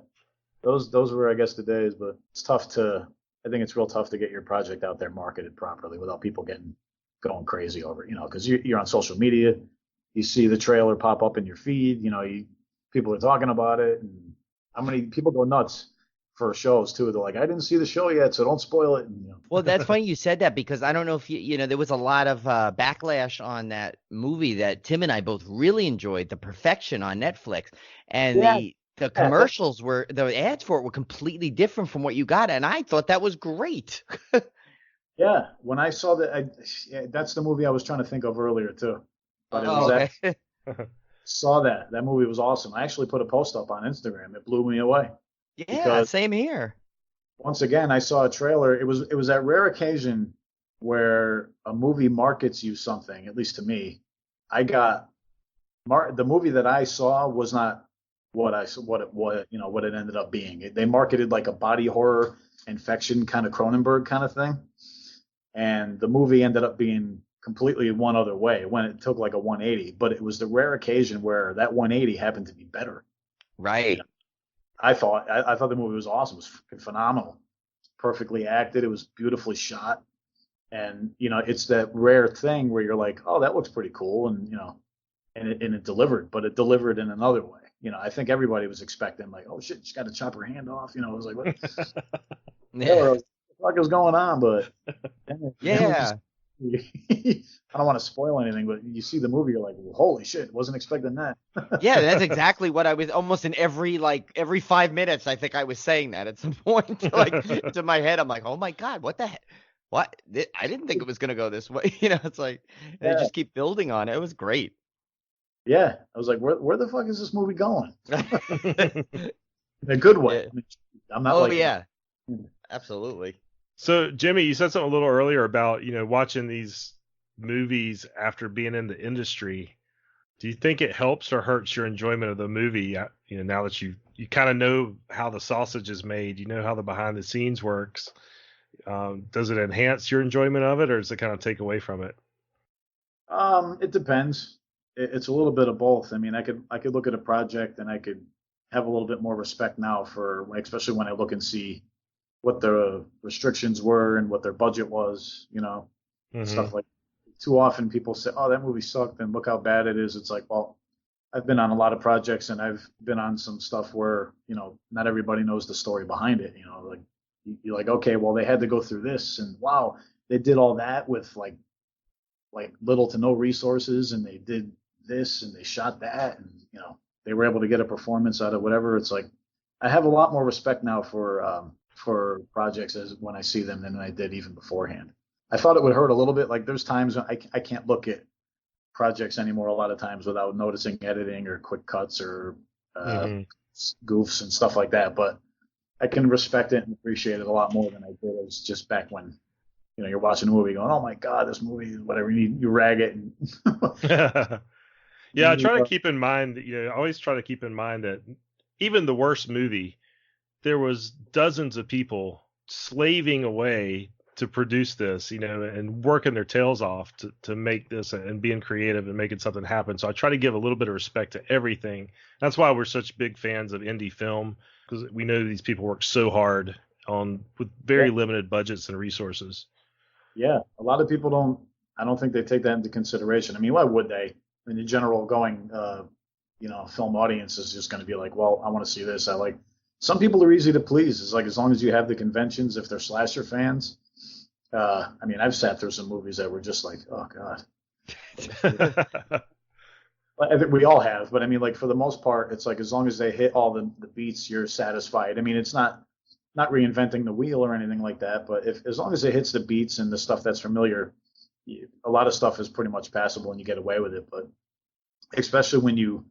Those were, I guess, the days, but it's I think it's real tough to get your project out there marketed properly without people going crazy over it, because you're on social media, you see the trailer pop up in your feed, people are talking about it, and how many people go nuts for shows too. They're like, I didn't see the show yet, so don't spoil it. Well, that's funny you said that because I don't know if there was a lot of backlash on that movie that Tim and I both really enjoyed, The Perfection on Netflix, and the commercials the ads for it were completely different from what you got, and I thought that was great. Yeah, when I saw that, that's the movie I was trying to think of earlier too. But it was saw that movie was awesome. I actually put a post up on Instagram. It blew me away. Yeah, same here. once again, I saw a trailer. It was that rare occasion where a movie markets you something. At least to me, I got the movie that I saw was not what it ended up being. They marketed like a body horror infection kind of Cronenberg kind of thing, and the movie ended up being completely one other way when it took like a 180. But it was the rare occasion where that 180 happened to be better. Right. You know, I thought the movie was awesome. It was fucking phenomenal, perfectly acted. It was beautifully shot, and it's that rare thing where you're like, oh, that looks pretty cool, and it delivered, but it delivered in another way. I think everybody was expecting like, oh shit, she's got to chop her hand off. It was like, what? Yeah. What the fuck is going on? But Yeah. I don't want to spoil anything, but you see the movie, you're like, well, holy shit, wasn't expecting that. Yeah, that's exactly what I was almost in every 5 minutes. I think I was saying that at some point, like to my head. I'm like, oh my God, what the heck? What? I didn't think it was going to go this way. It's like, they just keep building on it. It was great. Yeah. I was like, where the fuck is this movie going? In a good way. Yeah. I mean, I'm not Yeah, absolutely. So, Jimmy, you said something a little earlier about, watching these movies after being in the industry. Do you think it helps or hurts your enjoyment of the movie? Now that you kind of know how the sausage is made, you know how the behind the scenes works. Does it enhance your enjoyment of it, or does it kind of take away from it? It depends. It's a little bit of both. I mean, I could look at a project and I could have a little bit more respect now for, like, especially when I look and see what the restrictions were and what their budget was, stuff like. Too often people say, "Oh, that movie sucked," and look how bad it is. It's like, well, I've been on a lot of projects and I've been on some stuff where not everybody knows the story behind it. Like you're like, okay, well, they had to go through this, and wow, they did all that with like little to no resources, and they did this and they shot that, and they were able to get a performance out of whatever. It's like I have a lot more respect now for projects as when I see them than I did even beforehand. I thought it would hurt a little bit. Like there's times when I can't look at projects anymore a lot of times without noticing editing or quick cuts or goofs and stuff like that. But I can respect it and appreciate it a lot more than I did as just back when, you're watching a movie going, oh my God, this movie, whatever, you rag it. And Yeah, I try to keep in mind that, I always try to keep in mind that even the worst movie, there was dozens of people slaving away to produce this, and working their tails off to make this and being creative and making something happen. So I try to give a little bit of respect to everything. That's why we're such big fans of indie film, because we know these people work so hard with very limited budgets and resources. Yeah, a lot of people I don't think they take that into consideration. I mean, why would they? I mean, the general going, film audience is just going to be like, well, I want to see this. Some people are easy to please. It's like, as long as you have the conventions, if they're slasher fans. I mean, I've sat through some movies that were just like, oh God. I think we all have, but I mean, like, for the most part, it's like, as long as they hit all the beats, you're satisfied. I mean, it's not reinventing the wheel or anything like that, but as long as it hits the beats and the stuff that's familiar, a lot of stuff is pretty much passable and you get away with it. But especially when you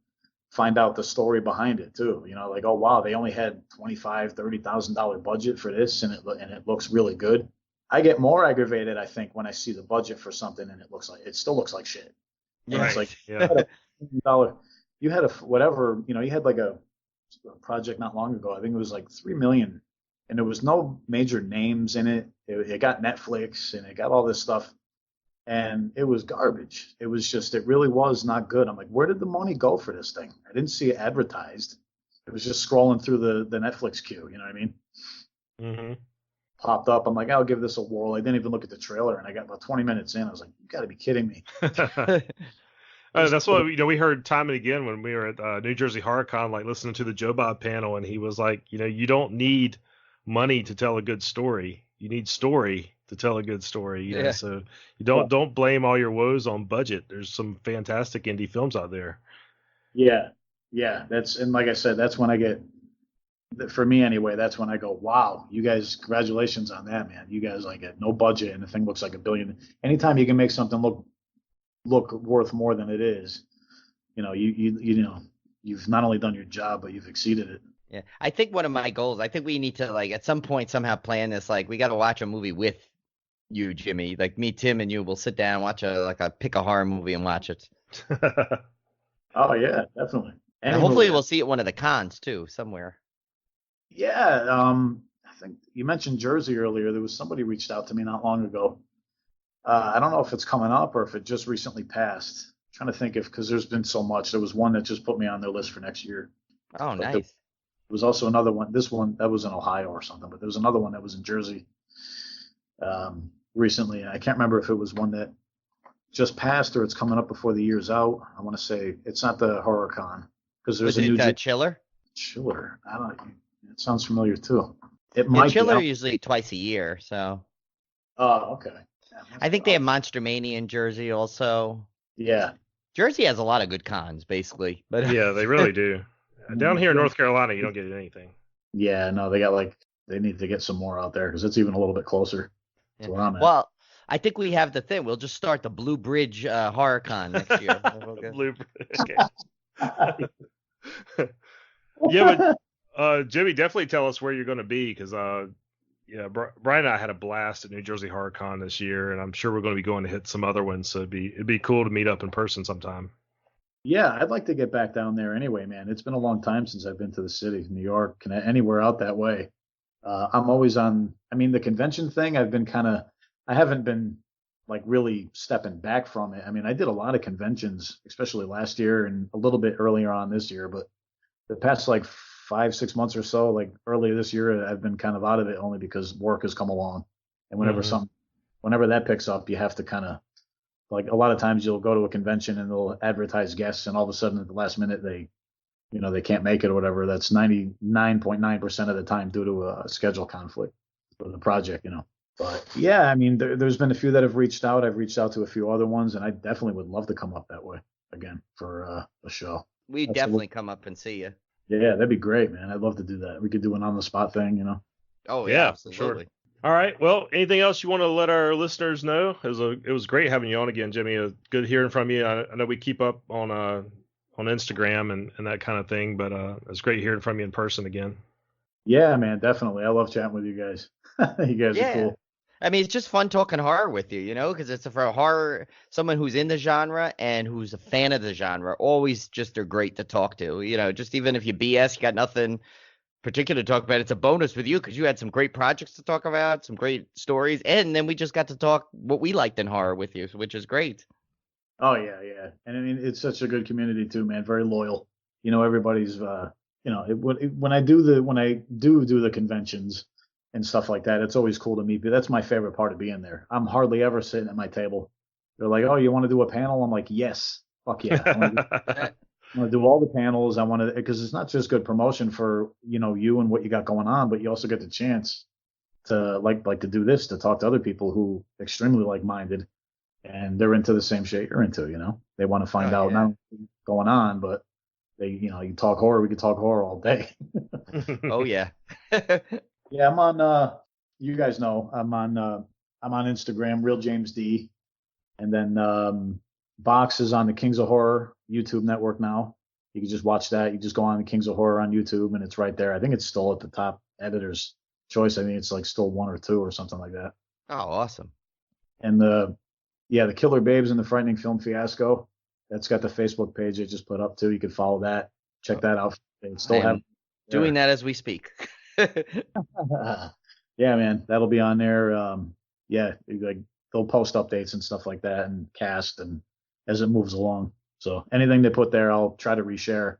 find out the story behind it too, like, oh wow, they only had $25,000-$30,000 budget for this, and it looks really good. I get more aggravated, I think, when I see the budget for something and it still looks like shit. Right. It's like, Yeah. you had you had like a project not long ago. I think it was like $3 million, and there was no major names in it. It got Netflix and it got all this stuff, and it was garbage. It really was not good. I'm like, where did the money go for this thing? I didn't see it advertised. It was just scrolling through the Netflix queue. You know what I mean? Mm-hmm. Popped up. I'm like, I'll give this a whirl. I didn't even look at the trailer, and I got about 20 minutes in. I was like, you got to be kidding me. That's what we heard time and again when we were at New Jersey HorrorCon, like listening to the Joe Bob panel, and he was like, you don't need money to tell a good story. You need story to tell a good story. You know? So you don't blame all your woes on budget. There's some fantastic indie films out there. Yeah. And like I said, that's when I get. For me anyway, that's when I go, wow, you guys, congratulations on that, man. You guys like it, no budget, and the thing looks like $1 billion. Anytime you can make something look worth more than it is, you've not only done your job, but you've exceeded it. Yeah, I think one of my goals. I think we need to like at some point somehow plan this. Like we got to watch a movie with you, Jimmy. Like me, Tim, and you will sit down and watch pick a horror movie and watch it. Oh yeah, definitely. And Any hopefully movie. we'll see it one of the cons too somewhere. Yeah, I think you mentioned Jersey earlier. There was somebody reached out to me not long ago. I don't know if it's coming up or if it just recently passed. I'm trying to think if because there's been so much. There was one that just put me on their list for next year. Oh, But nice. there was also another one. This one that was in Ohio or something, but there was another one that was in Jersey recently. I can't remember if it was one that just passed or it's coming up before the year's out. I want to say it's not the HorrorCon because there's Was a new it Chiller? Chiller. I don't. It sounds familiar too. It Yeah, might Chiller be. usually twice a year, so Oh, okay. I think they have Monster Mania in Jersey also. Yeah. Jersey has a lot of good cons, basically. But Yeah, they really do. Down here in North Carolina, you don't get anything. Yeah. No, they need to get some more out there because it's even a little bit closer to where I'm at. Well, I think we have the thing. We'll just start the Blue Bridge Horror Con next year. Blue. Okay. Yeah, but Jimmy, definitely tell us where you're going to be because yeah, Brian and I had a blast at New Jersey Horror Con this year, and I'm sure we're going to be going to hit some other ones. So it'd be cool to meet up in person sometime. Yeah, I'd like to get back down there anyway, man. It's been a long time since I've been to the city, New York, and anywhere out that way. I'm always on. I mean, the convention thing, I haven't been like really stepping back from it. I mean, I did a lot of conventions, especially last year and a little bit earlier on this year, but the past like 5, 6 months or so, like earlier this year, I've been kind of out of it only because work has come along. And whenever that picks up, you have to kind of like a lot of times you'll go to a convention and they'll advertise guests and all of a sudden at the last minute they can't make it or whatever. That's 99.9% of the time due to a schedule conflict for the project. But yeah, I mean, there's been a few that have reached out. I've reached out to a few other ones, and I definitely would love to come up that way again for a show. We definitely come up and see you. Yeah, that'd be great, man. I'd love to do that. We could do an on the spot thing. Oh Yeah, absolutely. sure. All right. Well, anything else you want to let our listeners know? It was great having you on again, Jimmy. Good hearing from you. I know we keep up on Instagram and that kind of thing, but it's great hearing from you in person again. Yeah, man, definitely. I love chatting with you guys. You guys are cool. I mean, it's just fun talking horror with you, because it's for a horror, someone who's in the genre and who's a fan of the genre. Always just are great to talk to. Just even if you BS, you got nothing particular to talk about. It's a bonus with you because you had some great projects to talk about, some great stories, and then we just got to talk what we liked in horror with you, which is great. Oh yeah, yeah, and I mean it's such a good community too, man. Very loyal. Everybody's when I do the conventions and stuff like that, it's always cool to meet. But that's my favorite part of being there. I'm hardly ever sitting at my table. They're like, "Oh, you want to do a panel?" I'm like, "Yes, fuck yeah." I want to do all the panels. I want to because it's not just good promotion for you and what you got going on, but you also get the chance to like to do this to talk to other people who are extremely like-minded and they're into the same shit you're into. They want to find out not what's going on, but they you talk horror. We could talk horror all day. Oh yeah. Yeah, I'm on. You guys know I'm on Instagram, Real James D, and then Box is on the Kings of Horror YouTube network now. You can just watch that. You just go on the Kings of Horror on YouTube, and it's right there. I think it's still at the top editor's choice. I think it's like still 1 or 2 or something like that. Oh, awesome. And the Killer Babes and the Frightening Film Fiasco. That's got the Facebook page I just put up too. You can follow that. Check that out. It's still doing that as we speak. Yeah, man, that'll be on there. Like they'll post updates and stuff like that and cast and as it moves along. So anything they put there, I'll try to reshare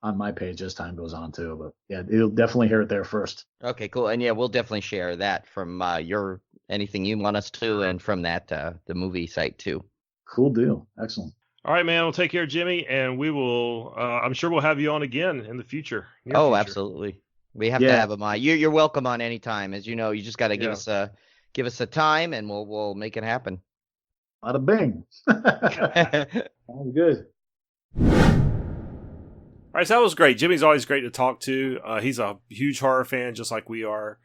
on my page as time goes on too. But yeah, you'll definitely hear it there first. Okay, cool. And yeah, we'll definitely share that from your anything you want us to and from that the movie site too. Cool deal. Excellent. All right, man. We'll take care of Jimmy, and we will. I'm sure we'll have you on again in the future. Future. Absolutely. We have to have him on. You're welcome on any time. As you know, you just got to give us a time, and we'll make it happen. Bada bing. Sounds good. All right, so that was great. Jimmy's always great to talk to. He's a huge horror fan, just like we are,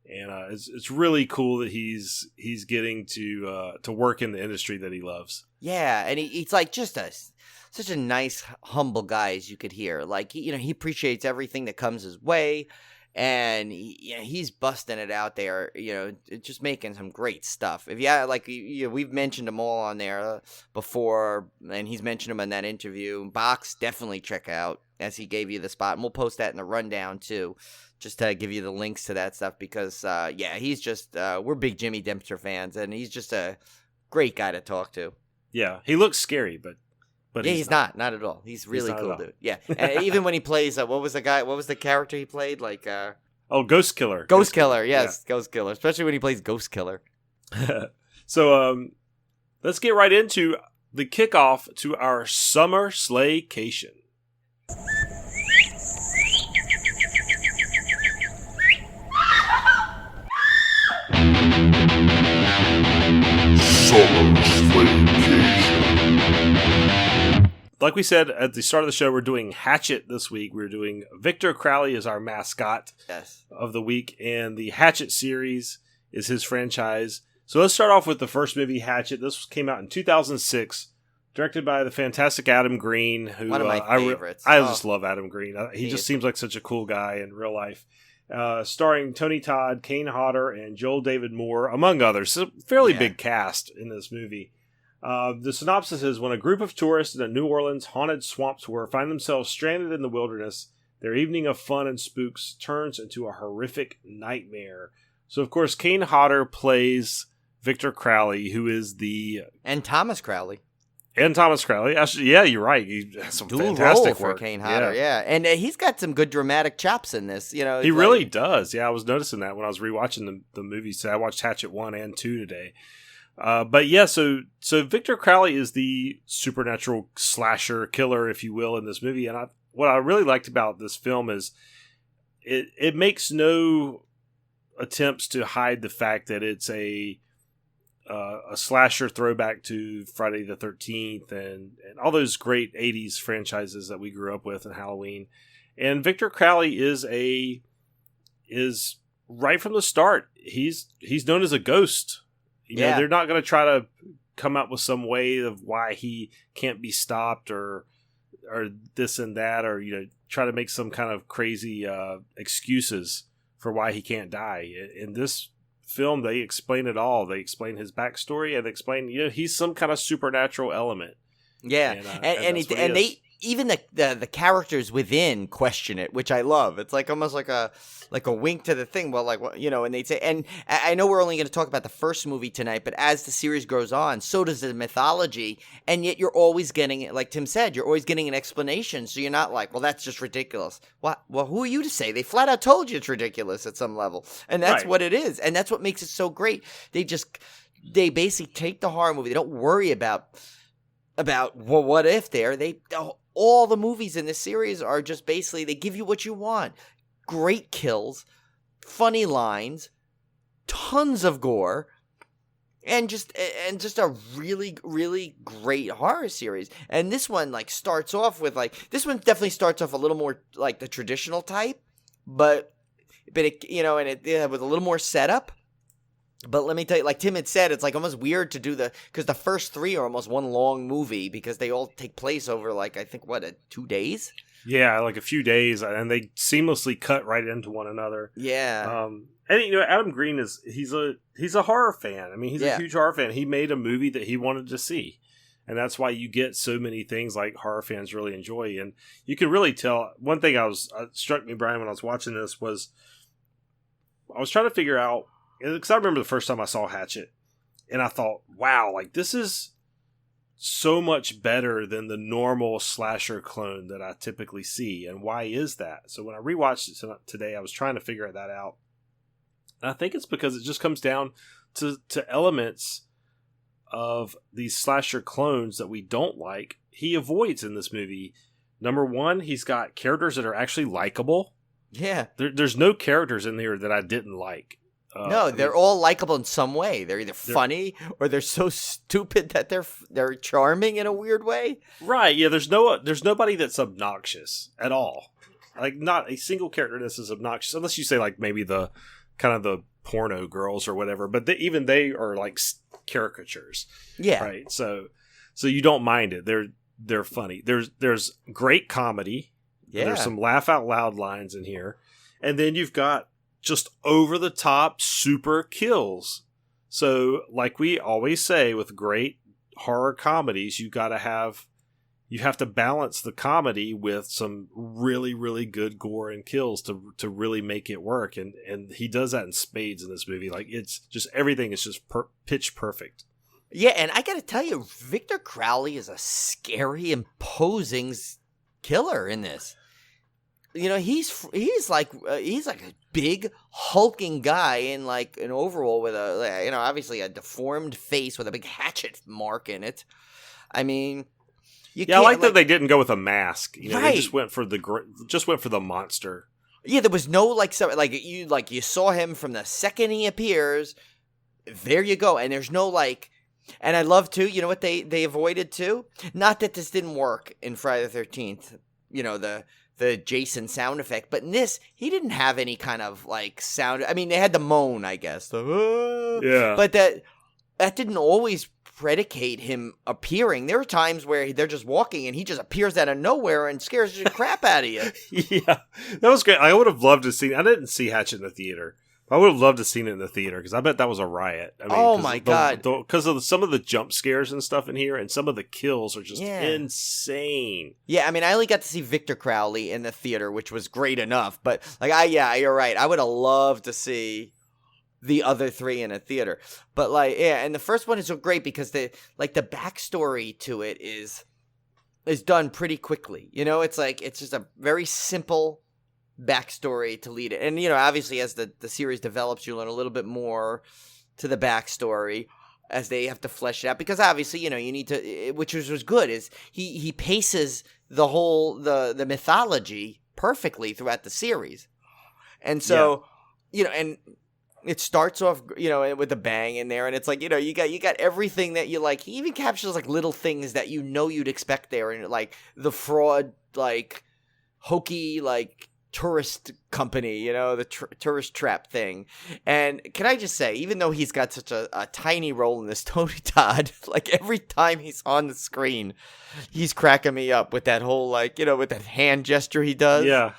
and it's really cool that he's getting to work in the industry that he loves. Yeah, and he's like just such a nice, humble guy as you could hear. Like he appreciates everything that comes his way, and he's busting it out there. Just making some great stuff. If we've mentioned them all on there before, and he's mentioned them in that interview. Box, definitely check out as he gave you the spot, and we'll post that in the rundown too, just to give you the links to that stuff because he's just we're big Jimmy Dempster fans, and he's just a great guy to talk to. Yeah, he looks scary, but he's not at all. He's really cool, dude. Yeah, and even when he plays, what was the character he played? Like, Ghost Killer. Ghost Killer, yes, yeah. Ghost Killer. Especially when he plays Ghost Killer. So, let's get right into the kickoff to our Summer Slaycation. Like we said at the start of the show, we're doing Hatchet this week. We're doing Victor Crowley as our mascot of the week, and the Hatchet series is his franchise. So let's start off with the first movie, Hatchet. This came out in 2006, directed by the fantastic Adam Greene, who one of my favorites. I just love Adam Greene. He just seems like such a cool guy in real life. Starring Tony Todd, Kane Hodder, and Joel David Moore, among others. So fairly big cast in this movie. The synopsis is, when a group of tourists in a New Orleans haunted swamp tour find themselves stranded in the wilderness, their evening of fun and spooks turns into a horrific nightmare. So, of course, Kane Hodder plays Victor Crowley, who is And Thomas Crowley. Actually, yeah, you're right. He has some Dual fantastic role work for Kane Hodder, yeah. And he's got some good dramatic chops in this. He really does. Yeah, I was noticing that when I was rewatching the movie. So I watched Hatchet 1 and 2 today. But yeah, so Victor Crowley is the supernatural slasher killer, if you will, in this movie. And what I really liked about this film is it makes no attempts to hide the fact that it's a slasher throwback to Friday the 13th and all those great 80s franchises that we grew up with and Halloween. And Victor Crowley is right from the start. He's known as a ghost. They're not going to try to come up with some way of why he can't be stopped or this and that, or try to make some kind of crazy excuses for why he can't die. In this film, they explain it all. They explain his backstory and they explain he's some kind of supernatural element. Yeah, and they even the characters within question it, which I love. It's like almost like a wink to the thing. Well, and they'd say, and I know we're only going to talk about the first movie tonight, but as the series goes on, so does the mythology, and yet you're always getting, like Tim said, you're always getting an explanation. So you're not like, well, that's just ridiculous. What? Well, who are you to say? They flat out told you it's ridiculous at some level, and that's what it is, and that's what makes it so great. They basically take the horror movie. They don't worry about well, what if all the movies in this series are just basically, they give you what you want. Great kills, funny lines, tons of gore, and just a really, really great horror series. And this one starts off with this one definitely starts off a little more like the traditional type, but it with a little more setup. But let me tell you, like Tim had said, it's almost weird to do because the first three are almost one long movie because they all take place over I think 2 days? Yeah, like a few days, and they seamlessly cut right into one another. Yeah. And Adam Greene he's a horror fan. I mean, he's a huge horror fan. He made a movie that he wanted to see. And that's why you get so many things like horror fans really enjoy. And you can really tell. One thing struck me, Brian, when I was watching this was I was trying to figure out, because I remember the first time I saw Hatchet, and I thought, wow, this is so much better than the normal slasher clone that I typically see. And why is that? So when I rewatched it today, I was trying to figure that out. And I think it's because it just comes down to elements of these slasher clones that we don't like. He avoids in this movie. Number one, he's got characters that are actually likable. Yeah. There's no characters in here that I didn't like. No, they're all likable in some way. They're either funny or they're so stupid that they're charming in a weird way. Right? Yeah. There's nobody that's obnoxious at all. Not a single character in this is obnoxious, unless you say maybe the kind of the porno girls or whatever. But even they are caricatures. Yeah. Right. So So you don't mind it. They're funny. There's great comedy. Yeah. There's some laugh out loud lines in here. And then you've got just over the top super kills. So like we always say with great horror comedies, you have to balance the comedy with some really, really good gore and kills to really make it work. And he does that in spades in this movie. Like, it's just, everything is just pitch perfect. Yeah, and I gotta tell you, Victor Crowley is a scary, imposing killer in this. You know, he's like a big hulking guy in like an overall with a, you know, obviously a deformed face with a big hatchet mark in it. I mean, I like that they didn't go with a mask. You know, right. They just went for the monster. Yeah, there was no you saw him from the second he appears. There you go, and there's no like. And I love, too, you know what they avoided, too? Not that this didn't work in Friday the 13th, you know, the Jason sound effect. But in this, he didn't have any kind of, like, sound. I mean, they had the moan, I guess. Yeah. But that didn't always predicate him appearing. There are times where they're just walking, and he just appears out of nowhere and scares the crap out of you. Yeah, that was great. I would have loved to see. I didn't see Hatchet in the theater. I would have loved to have seen it in the theater because I bet that was a riot. I mean, oh my God. Because of some of the jump scares and stuff in here, and some of the kills are just insane. Yeah, I mean, I only got to see Victor Crowley in the theater, which was great enough. But you're right. I would have loved to see the other three in a theater. But and the first one is so great because the backstory to it is done pretty quickly. You know, it's just a very simple backstory to lead it. And, you know, obviously as the series develops, you learn a little bit more to the backstory as they have to flesh it out. Because obviously, you know, you need to, which was good, is he paces the whole, the mythology perfectly throughout the series. And so, you know, and it starts off, you know, with a bang in there. And it's like, you know, you got everything that you like. He even captures like little things that you know you'd expect there. And like the fraud, like hokey, like, tourist company, you know, the tourist trap thing. And can I just say, even though he's got such a tiny role in this, Tony Todd, like every time he's on the screen, he's cracking me up with that whole, like, you know, with that hand gesture he does. Yeah.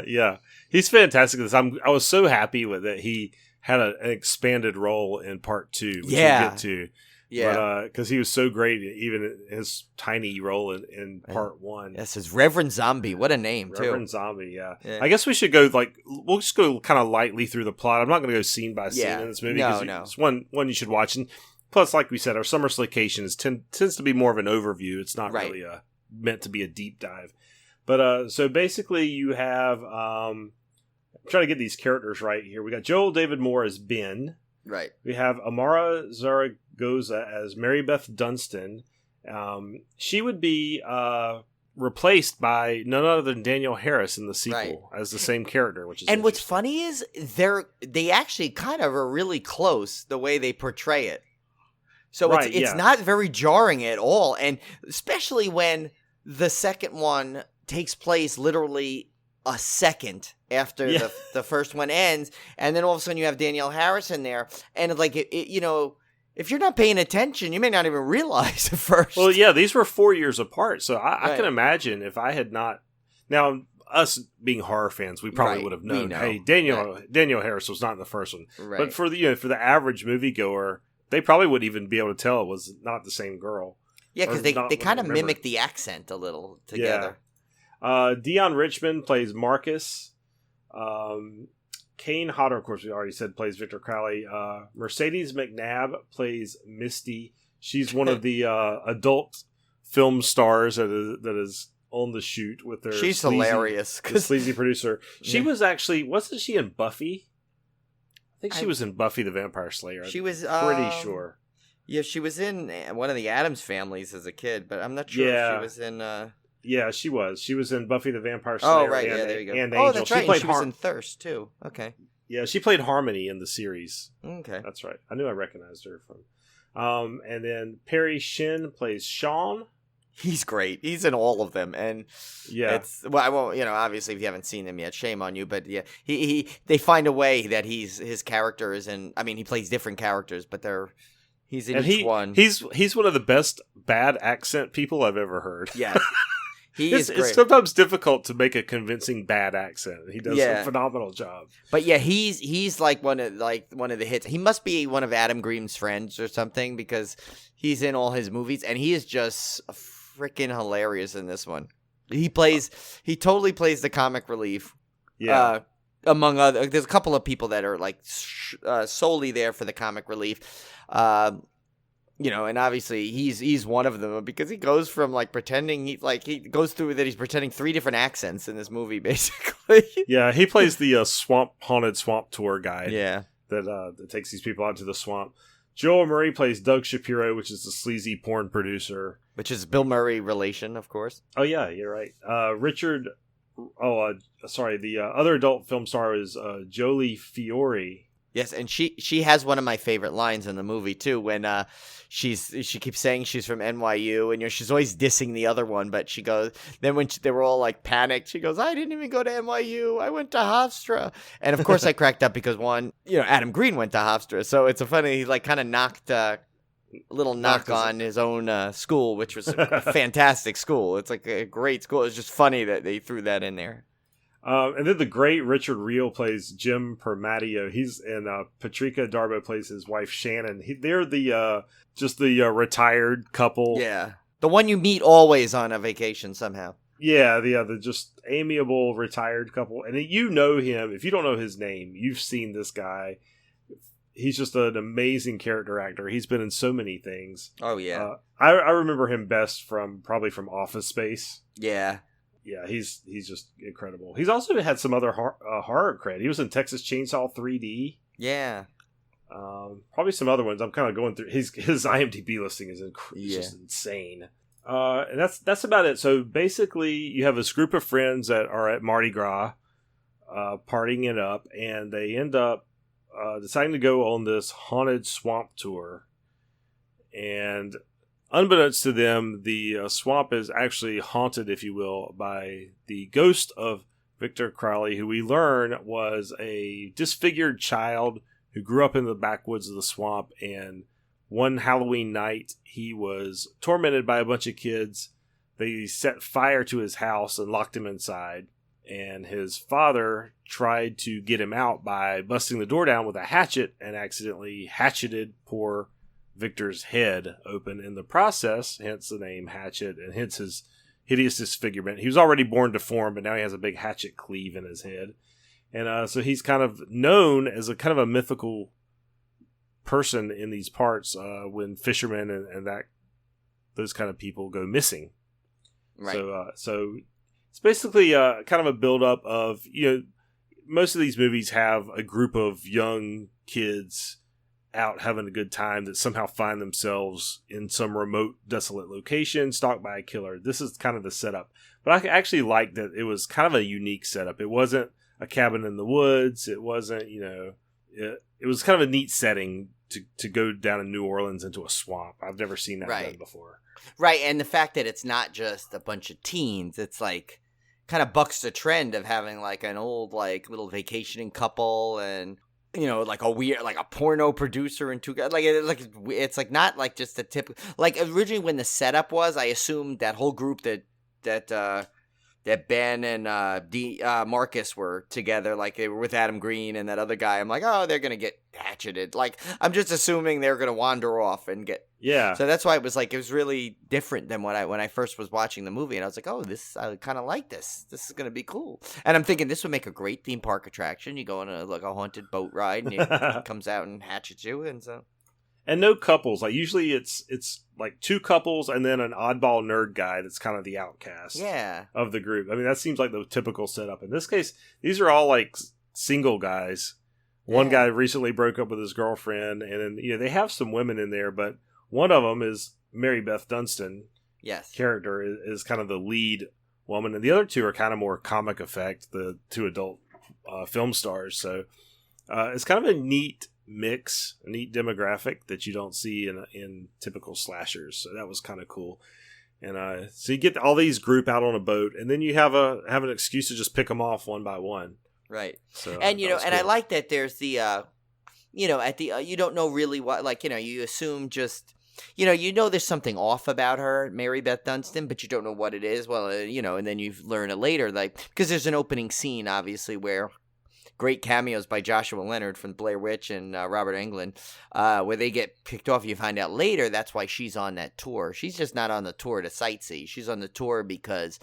Yeah. He's fantastic at this. I was so happy with it. He had an expanded role in part 2, which we'll get to. Yeah, but because he was so great, even in his tiny role in part 1. Yes, it's Reverend Zombie. What a name, too. Reverend Zombie, yeah. I guess we should go we'll just go kind of lightly through the plot. I'm not going to go scene by scene in this movie because it's one you should watch. And plus, like we said, our Summer Slaycation tends to be more of an overview. It's not really meant to be a deep dive. But so basically, you have I'm trying to get these characters right here. We got Joel David Moore as Ben. Right. We have Amara Zaragoza as Mary Beth Dunstan. She would be replaced by none other than Daniel Harris in the sequel as the same character, which is what's funny is they actually kind of are really close the way they portray it. So it's not very jarring at all, and especially when the second one takes place literally a second after the first one ends, and then all of a sudden you have Danielle Harris in there, and like you know, if you're not paying attention, you may not even realize at first. Well, yeah, these were 4 years apart, so I can imagine if I had not. Now, us being horror fans, we probably would have known. Hey, Danielle Harris was not in the first one, but for the average moviegoer, they probably wouldn't even be able to tell it was not the same girl. Yeah, because they kind of mimic the accent a little together. Dion Richmond plays Marcus. Kane Hodder, of course, we already said, plays Victor Crowley. Mercedes McNabb plays Misty. She's one of the adult film stars that is on the shoot with their. She's hilarious. The sleazy producer. She was actually, wasn't she in Buffy? I think she was in Buffy the Vampire Slayer. She was pretty sure. Yeah, she was in one of the Addams Families as a kid, but I'm not sure if she was in. Yeah, she was. She was in Buffy the Vampire Slayer. Oh, right. Yeah, there you go. And Angel. That's right. She was in Thirst, too. Okay. Yeah, she played Harmony in the series. Okay. That's right. I knew I recognized her from. And then Perry Shin plays Sean. He's great. He's in all of them. And I won't, you know, obviously if you haven't seen them yet, shame on you. But yeah, they find a way that his character is in, I mean, he plays different characters, but He's in each one. He's one of the best bad accent people I've ever heard. Yeah. It's sometimes difficult to make a convincing bad accent. He does a phenomenal job. But yeah, he's like one of the hits. He must be one of Adam Greene's friends or something because he's in all his movies and he is just freaking hilarious in this one. He totally plays the comic relief. Yeah. Among other, there's a couple of people that are like solely there for the comic relief. And obviously he's one of them because he goes from like pretending he goes through that he's pretending 3 different accents in this movie basically. Yeah, he plays the haunted swamp tour guide. Yeah, that takes these people out to the swamp. Joel Murray plays Doug Shapiro, which is the sleazy porn producer, which is Bill Murray relation, of course. Oh yeah, you're right. The other adult film star is Jolie Fiore. Yes, and she has one of my favorite lines in the movie too when she keeps saying she's from NYU and she's always dissing the other one, but she goes then when they were all like panicked, she goes, "I didn't even go to NYU. I went to Hofstra." And of course I cracked up because Adam Greene went to Hofstra, so it's a funny he like kind of knocked a little knock on his own school, which was a fantastic school. It's like a great school. It's just funny that they threw that in there. And then the great Richard Reel plays Jim Permatteo. Patricia Darbo plays his wife Shannon. They're the retired couple. Yeah, the one you meet always on a vacation somehow. Yeah, the just amiable retired couple. And you know him. If you don't know his name, you've seen this guy. He's just an amazing character actor. He's been in so many things. Oh yeah, I remember him best from Office Space. Yeah. Yeah, he's just incredible. He's also had some other horror cred. He was in Texas Chainsaw 3D. Yeah. Probably some other ones. I'm kind of going through his IMDb listing is just insane. And that's about it. So basically, you have this group of friends that are at Mardi Gras, partying it up, and they end up deciding to go on this haunted swamp tour. And unbeknownst to them, the swamp is actually haunted, if you will, by the ghost of Victor Crowley, who we learn was a disfigured child who grew up in the backwoods of the swamp. And one Halloween night, he was tormented by a bunch of kids. They set fire to his house and locked him inside. And his father tried to get him out by busting the door down with a hatchet and accidentally hatcheted poor Victor's head open in the process, hence the name Hatchet, and hence his hideous disfigurement. He was already born deformed, but now he has a big hatchet cleave in his head. And so he's kind of known as a kind of a mythical person in these parts when fishermen and those kind of people go missing. Right. So it's basically kind of a build-up of, most of these movies have a group of young kids out having a good time that somehow find themselves in some remote, desolate location, stalked by a killer. This is kind of the setup. But I actually liked that it was kind of a unique setup. It wasn't a cabin in the woods. It wasn't, it was kind of a neat setting to go down in New Orleans into a swamp. I've never seen that done before. Right, and the fact that it's not just a bunch of teens, it's like kind of bucks the trend of having like an old like little vacationing couple and like a weird, like a porno producer and 2 guys. It's like not like just a typical. Like originally, when the setup was, I assumed that whole group that Ben and Marcus were together, like they were with Adam Greene and that other guy. I'm like, oh, they're gonna get hatcheted. Like I'm just assuming they're gonna wander off and get. Yeah. So that's why it was really different than when I first was watching the movie, and I was like, oh, I kind of like this. This is gonna be cool. And I'm thinking this would make a great theme park attraction. You go on a haunted boat ride, and it comes out and hatchets you, and so. And no couples. Like usually it's like 2 couples and then an oddball nerd guy that's kind of the outcast of the group. I mean, that seems like the typical setup. In this case, these are all like single guys. One guy recently broke up with his girlfriend, and then they have some women in there, but one of them is Mary Beth Dunstan. Yes. Character is kind of the lead woman, and the other 2 are kind of more comic effect, the 2 adult film stars. So it's kind of a neat mix, a neat demographic that you don't see in typical slashers. So that was kind of cool. And so you get all these group out on a boat, and then you have an excuse to just pick them off one by one. Right. So and and cool. I like that there's the at the you don't know really what, like, you assume just, you know there's something off about her, Mary Beth Dunstan, but you don't know what it is. Well, and then you learn it later, like, because there's an opening scene, obviously, where great cameos by Joshua Leonard from Blair Witch and Robert Englund, where they get picked off. You find out later that's why she's on that tour. She's just not on the tour to sightsee. She's on the tour because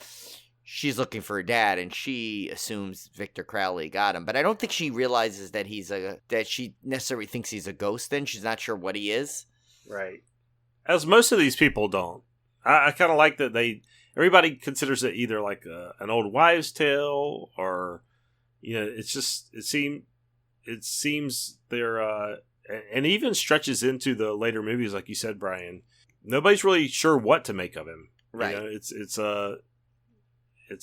she's looking for her dad, and she assumes Victor Crowley got him. But I don't think she realizes that that she necessarily thinks he's a ghost. Then she's not sure what he is. Right. As most of these people don't. I kind of like that everybody considers it either like an old wives' tale, or it's just it seems they're and even stretches into the later movies, like you said, Brian. Nobody's really sure what to make of him. Right. It's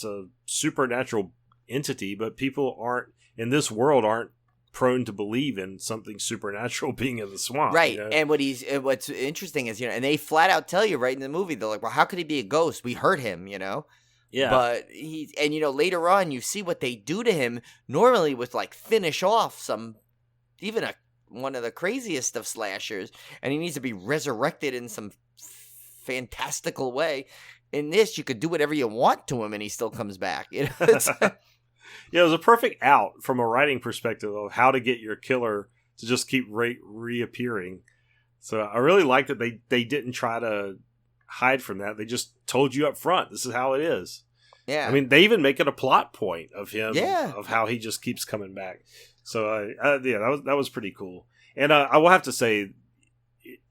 a supernatural entity, but people in this world aren't prone to believe in something supernatural being in the swamp. Right. And what's interesting is, and they flat out tell you right in the movie, they're like, well, how could he be a ghost? We hurt him, Yeah. But later on you see what they do to him, normally with like finish off one of the craziest of slashers, and he needs to be resurrected in some fantastical way. In this, you could do whatever you want to him and he still comes back. It's Yeah, it was a perfect out from a writing perspective of how to get your killer to just keep reappearing. So I really like that they didn't try to hide from that. They just told you up front, this is how it is. Yeah. I mean, they even make it a plot point of him, Yeah. of how he just keeps coming back. So that was pretty cool. And I will have to say,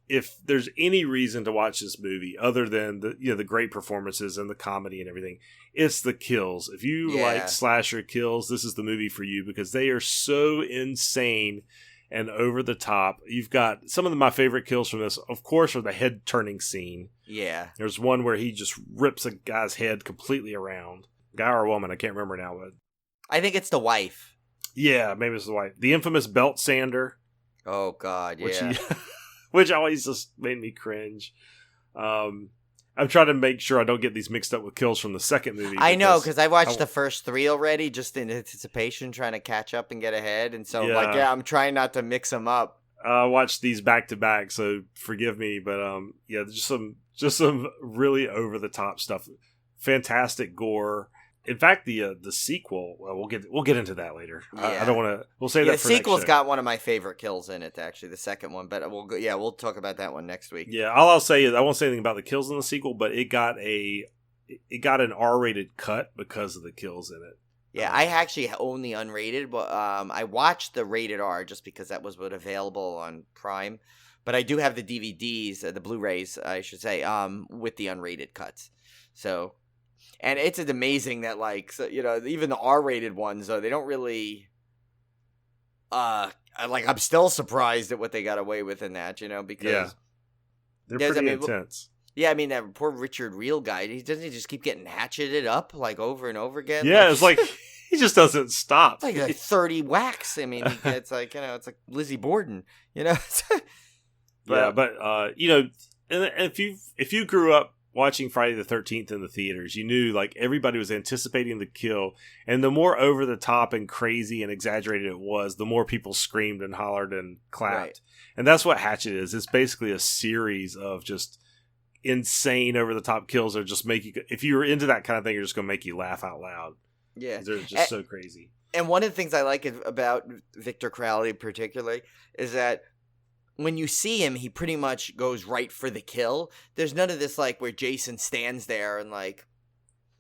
if there's any reason to watch this movie other than the great performances and the comedy and everything, it's the kills. If you like slasher kills, this is the movie for you, because they are so insane and over the top. You've got some of my favorite kills from this, of course, are the head turning scene. Yeah. There's one where he just rips a guy's head completely around. Guy or woman, I can't remember now, but I think it's the wife. Yeah, maybe it's the wife. The infamous belt sander. Oh God, yeah. Which always just made me cringe. I'm trying to make sure I don't get these mixed up with kills from the second movie. I know, because I watched the first 3 already, just in anticipation, trying to catch up and get ahead. And so, I'm trying not to mix them up. I watched these back to back, so forgive me. But just some really over the top stuff. Fantastic gore. In fact, the sequel, we'll get into that later. Yeah. I don't want to. We'll save that for the sequel's next show. got one of my favorite kills in it, actually, the second one. But we'll talk about that one next week. Yeah, all I'll say is I won't say anything about the kills in the sequel, but it got an R-rated cut because of the kills in it. Yeah, I actually own the unrated, but I watched the rated R just because that was available on Prime. But I do have the DVDs, the Blu-rays, I should say, with the unrated cuts. So. And it's amazing that, even the R-rated ones, they don't really, I'm still surprised at what they got away with in that, because... They're pretty intense. Yeah, I mean, that poor Richard Reel guy, doesn't he just keep getting hatcheted up, over and over again? Yeah, it's like, he just doesn't stop. It's like 30 whacks. I mean, it's like, it's like Lizzie Borden, But if you grew up watching Friday the 13th in the theaters, you knew everybody was anticipating the kill, and the more over the top and crazy and exaggerated it was, the more people screamed and hollered and clapped. Right. And that's what Hatchet is. It's basically a series of just insane over the top kills that just make you, if you're into that kind of thing, you're just going to make you laugh out loud. Yeah. They're just so crazy. And one of the things I like about Victor Crowley particularly is that when you see him, he pretty much goes right for the kill. There's none of this where Jason stands there and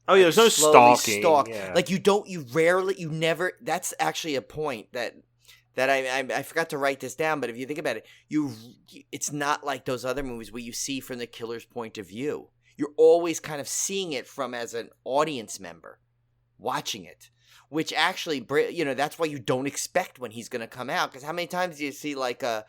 there's no stalking. Yeah. You never. That's actually a point that I forgot to write this down. But if you think about it, it's not like those other movies where you see from the killer's point of view. You're always kind of seeing it as an audience member watching it, which actually, that's why you don't expect when he's going to come out. Because how many times do you see like that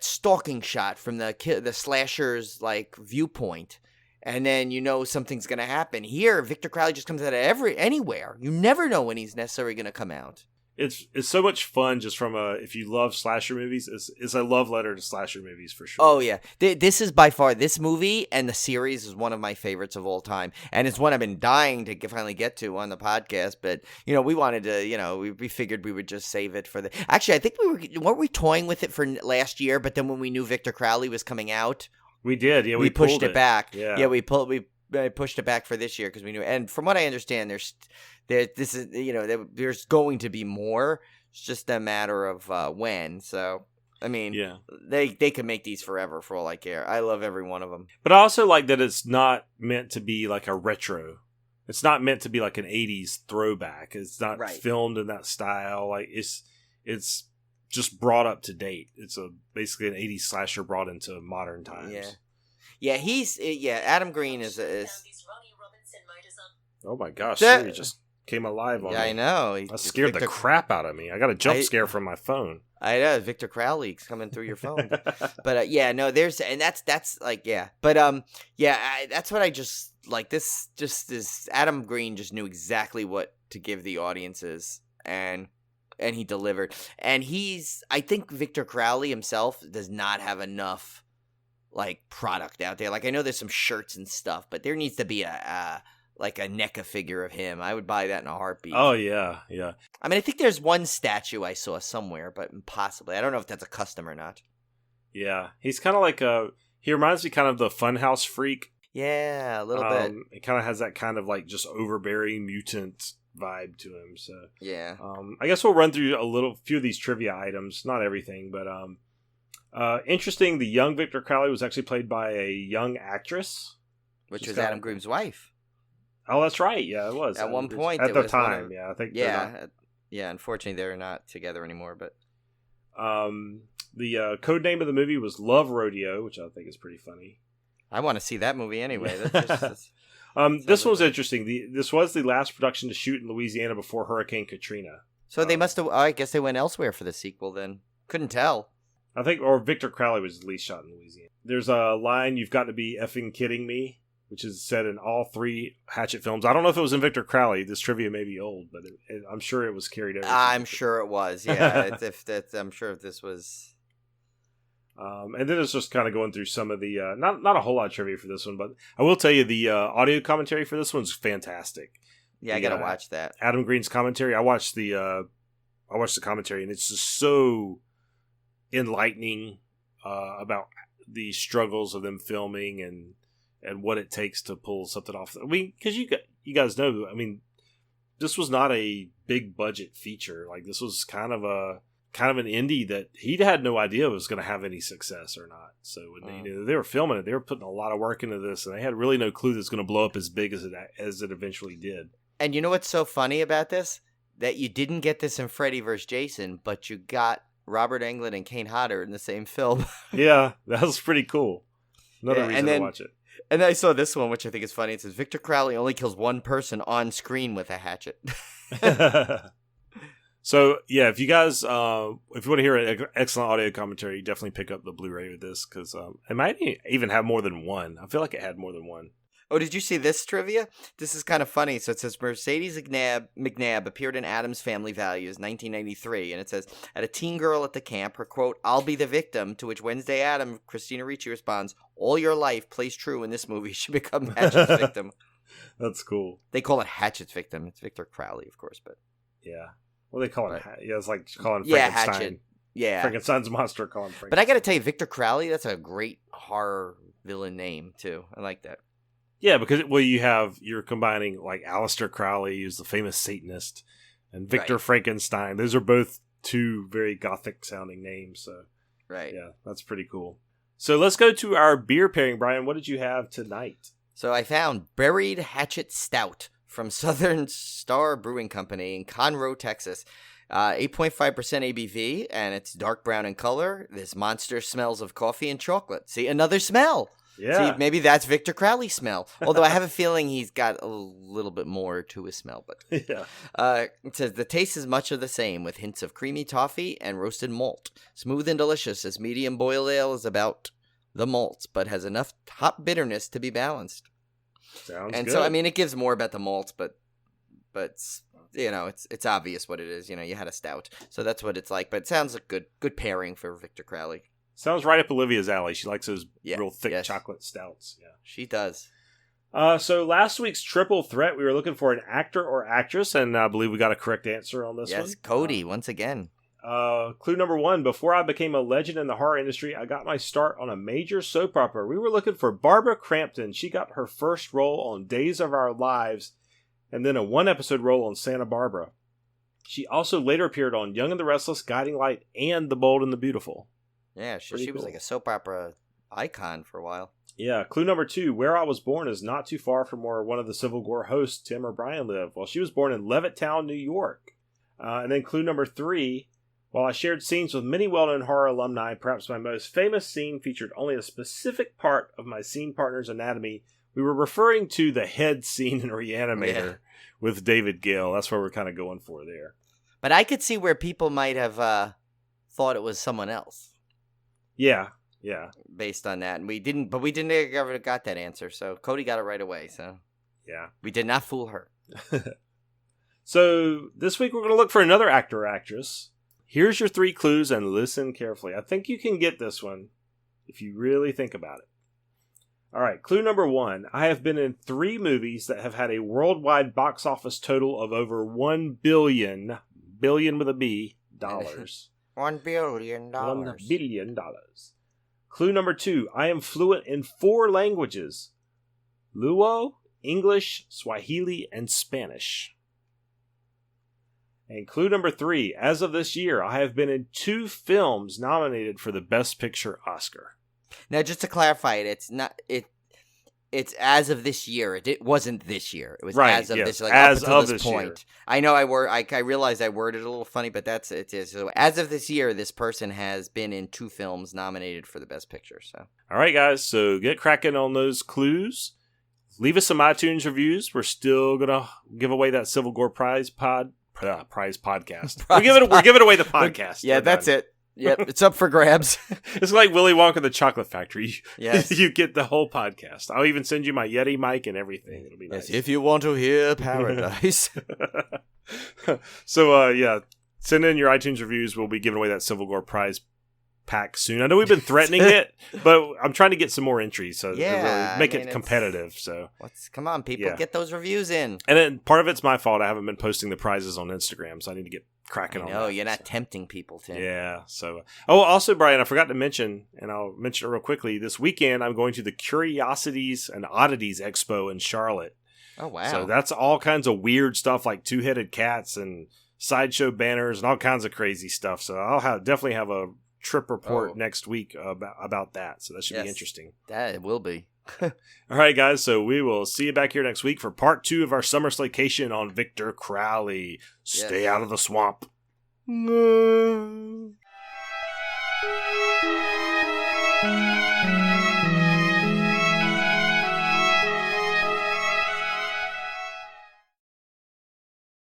stalking shot from the slasher's viewpoint, and then something's gonna happen. Here, Victor Crowley just comes out of anywhere. You never know when he's necessarily gonna come out. it's so much fun just from if you love slasher movies, it's a love letter to slasher movies for sure. Oh yeah, this is by far, this movie and the series is one of my favorites of all time, and it's one I've been dying to finally get to on the podcast. But we wanted to, we figured we would just save it for the. Actually, I think weren't we toying with it for last year, but then when we knew Victor Crowley was coming out, we did. Yeah, we pushed it back. Yeah, we pushed it back for this year because we knew. And from what I understand, there's going to be more. It's just a matter of when. So I mean, yeah, they could make these forever for all I care. I love every one of them. But I also like that it's not meant to be like a retro. It's not meant to be like an 80s throwback. It's not filmed in that style. Like it's just brought up to date. It's basically an 80s slasher brought into modern times. Yeah. Adam Greene is. Oh my gosh! Siri just came alive on me. Yeah, I know. That scared the crap out of me. I got a jump scare from my phone. I know Victor Crowley's coming through your phone, but there's that's like but that's what I just like. This Adam Greene just knew exactly what to give the audiences, and he delivered. And I think Victor Crowley himself does not have enough like product out there. Like I know there's some shirts and stuff, but there needs to be a NECA figure of him. I would buy that in a heartbeat. Oh, yeah, yeah. I mean, I think there's one statue I saw somewhere, but possibly. I don't know if that's a custom or not. Yeah. He's kind of like he reminds me kind of the Funhouse Freak. Yeah, a little bit. It kind of has that kind of like just overbearing mutant vibe to him. So yeah. I guess we'll run through a few of these trivia items. Not everything, but interesting. The young Victor Crowley was actually played by a young actress. Which was Adam Greene's wife. Oh, that's right. Yeah, it was. At one point. At the time, I think. Yeah, unfortunately, they're not together anymore. But the code name of the movie was Love Rodeo, which I think is pretty funny. I want to see that movie anyway. This one was interesting. This was the last production to shoot in Louisiana before Hurricane Katrina. So they must have. I guess they went elsewhere for the sequel then. Couldn't tell. I think, or Victor Crowley was at least shot in Louisiana. There's a line, "You've got to be effing kidding me," which is said in all 3 Hatchet films. I don't know if it was in Victor Crowley. This trivia may be old, but I'm sure it was carried over. I'm sure it was. Yeah, I'm sure if this was. And then it's just kind of going through some of the not a whole lot of trivia for this one, but I will tell you the audio commentary for this one's fantastic. Yeah, I gotta watch that. Adam Greene's commentary. I watched the commentary, and it's just so enlightening about the struggles of them filming and what it takes to pull something off. I mean, because you guys know, I mean, this was not a big budget feature. Like, this was kind of an indie that he had no idea was going to have any success or not. So when they were filming it, they were putting a lot of work into this, and they had really no clue that it's going to blow up as big as it eventually did. And you know what's so funny about this? That you didn't get this in Freddy vs. Jason, but you got Robert Englund and Kane Hodder in the same film. Yeah, that was pretty cool. Another reason to watch it. And I saw this one, which I think is funny. It says, Victor Crowley only kills one person on screen with a hatchet. So, yeah, if you guys, if you want to hear an excellent audio commentary, definitely pick up the Blu-ray with this, because it might even have more than one. I feel like it had more than one. Oh, did you see this trivia? This is kind of funny. So it says Mercedes McNabb appeared in Addams Family Values, 1993. And it says, at a teen girl at the camp, her quote, "I'll be the victim," to which Wednesday Adam, Christina Ricci, responds, "All your life plays true in this movie. She becomes Hatchet's victim." That's cool. They call it Hatchet's victim. It's Victor Crowley, of course, but... Yeah. Well, they call it... Yeah, it's like calling Frankenstein. Hatchet. Yeah. Frankenstein's monster, calling Frankenstein. But I got to tell you, Victor Crowley, that's a great horror villain name, too. I like that. Yeah, because you're combining like Aleister Crowley, who's the famous Satanist, and Victor Frankenstein. Those are both 2 very gothic sounding names. So, yeah, that's pretty cool. So let's go to our beer pairing, Brian. What did you have tonight? So I found Buried Hatchet Stout from Southern Star Brewing Company in Conroe, Texas. 8.5% ABV, and it's dark brown in color. This monster smells of coffee and chocolate. See, another smell. Yeah. See, maybe that's Victor Crowley's smell. Although I have a feeling he's got a little bit more to his smell. But yeah. It says, the taste is much of the same, with hints of creamy toffee and roasted malt. Smooth and delicious, as medium boiled ale is about the malts, but has enough hop bitterness to be balanced. Sounds and good. So, I mean, it gives more about the malts, but it's obvious what it is. You had a stout, so that's what it's like. But it sounds like good pairing for Victor Crowley. Sounds right up Olivia's alley. She likes those real thick chocolate stouts. Yeah, she does. So last week's triple threat, we were looking for an actor or actress, and I believe we got a correct answer on this one. Yes, Cody, once again. Clue number 1, before I became a legend in the horror industry, I got my start on a major soap opera. We were looking for Barbara Crampton. She got her first role on Days of Our Lives, and then a 1-episode role on Santa Barbara. She also later appeared on Young and the Restless, Guiding Light, and The Bold and the Beautiful. Yeah, she was like a soap opera icon for a while. Yeah, clue number 2, where I was born is not too far from where one of the Civil War hosts, Tim or Brian, lived. Well, she was born in Levittown, New York. And then clue number 3, while I shared scenes with many well-known horror alumni, perhaps my most famous scene featured only a specific part of my scene partner's anatomy. We were referring to the head scene in Reanimator with David Gale. That's where we're kind of going for there. But I could see where people might have thought it was someone else. Yeah. Based on that. And we didn't ever got that answer. So Cody got it right away. So yeah. We did not fool her. So this week we're going to look for another actor or actress. Here's your 3 clues and listen carefully. I think you can get this one if you really think about it. All right, clue number 1. I have been in 3 movies that have had a worldwide box office total of over $1 billion with a B, dollars. $1 billion. $1 billion. Clue number 2. I am fluent in 4 languages. Luo, English, Swahili, and Spanish. And clue number 3, as of this year, I have been in 2 films nominated for the Best Picture Oscar. Now, just to clarify it's it's as of this year. It wasn't this year. It was as of this, like as up until of this point. Year. I know I realized I worded it a little funny, but that's it. So as of this year, this person has been in 2 films nominated for the Best Picture. So all right, guys, so get cracking on those clues. Leave us some iTunes reviews. We're still gonna give away that Civil Gore prize podcast. We're giving away the podcast. Yeah, that's it. Yep, it's up for grabs. It's like Willy Wonka and the Chocolate Factory. Yes. You get the whole podcast. I'll even send you my Yeti mic and everything. It'll be nice. Yes, if you want to hear paradise. So, send in your iTunes reviews. We'll be giving away that Civil Gore prize pack soon. I know we've been threatening it, but I'm trying to get some more entries so really make it competitive. So come on, people, get those reviews in. And then part of it's my fault. I haven't been posting the prizes on Instagram, so I need to get cracking on that. No, you're not tempting people, Tim. Yeah. So, also, Brian, I forgot to mention, and I'll mention it real quickly. This weekend, I'm going to the Curiosities and Oddities Expo in Charlotte. Oh, wow. So that's all kinds of weird stuff like 2-headed cats and sideshow banners and all kinds of crazy stuff. So I'll definitely have a trip report next week about that. So that should be interesting. That it will be. All right, guys. So we will see you back here next week for part 2 of our Summer Slaycation on Victor Crowley. Stay out of the swamp. No.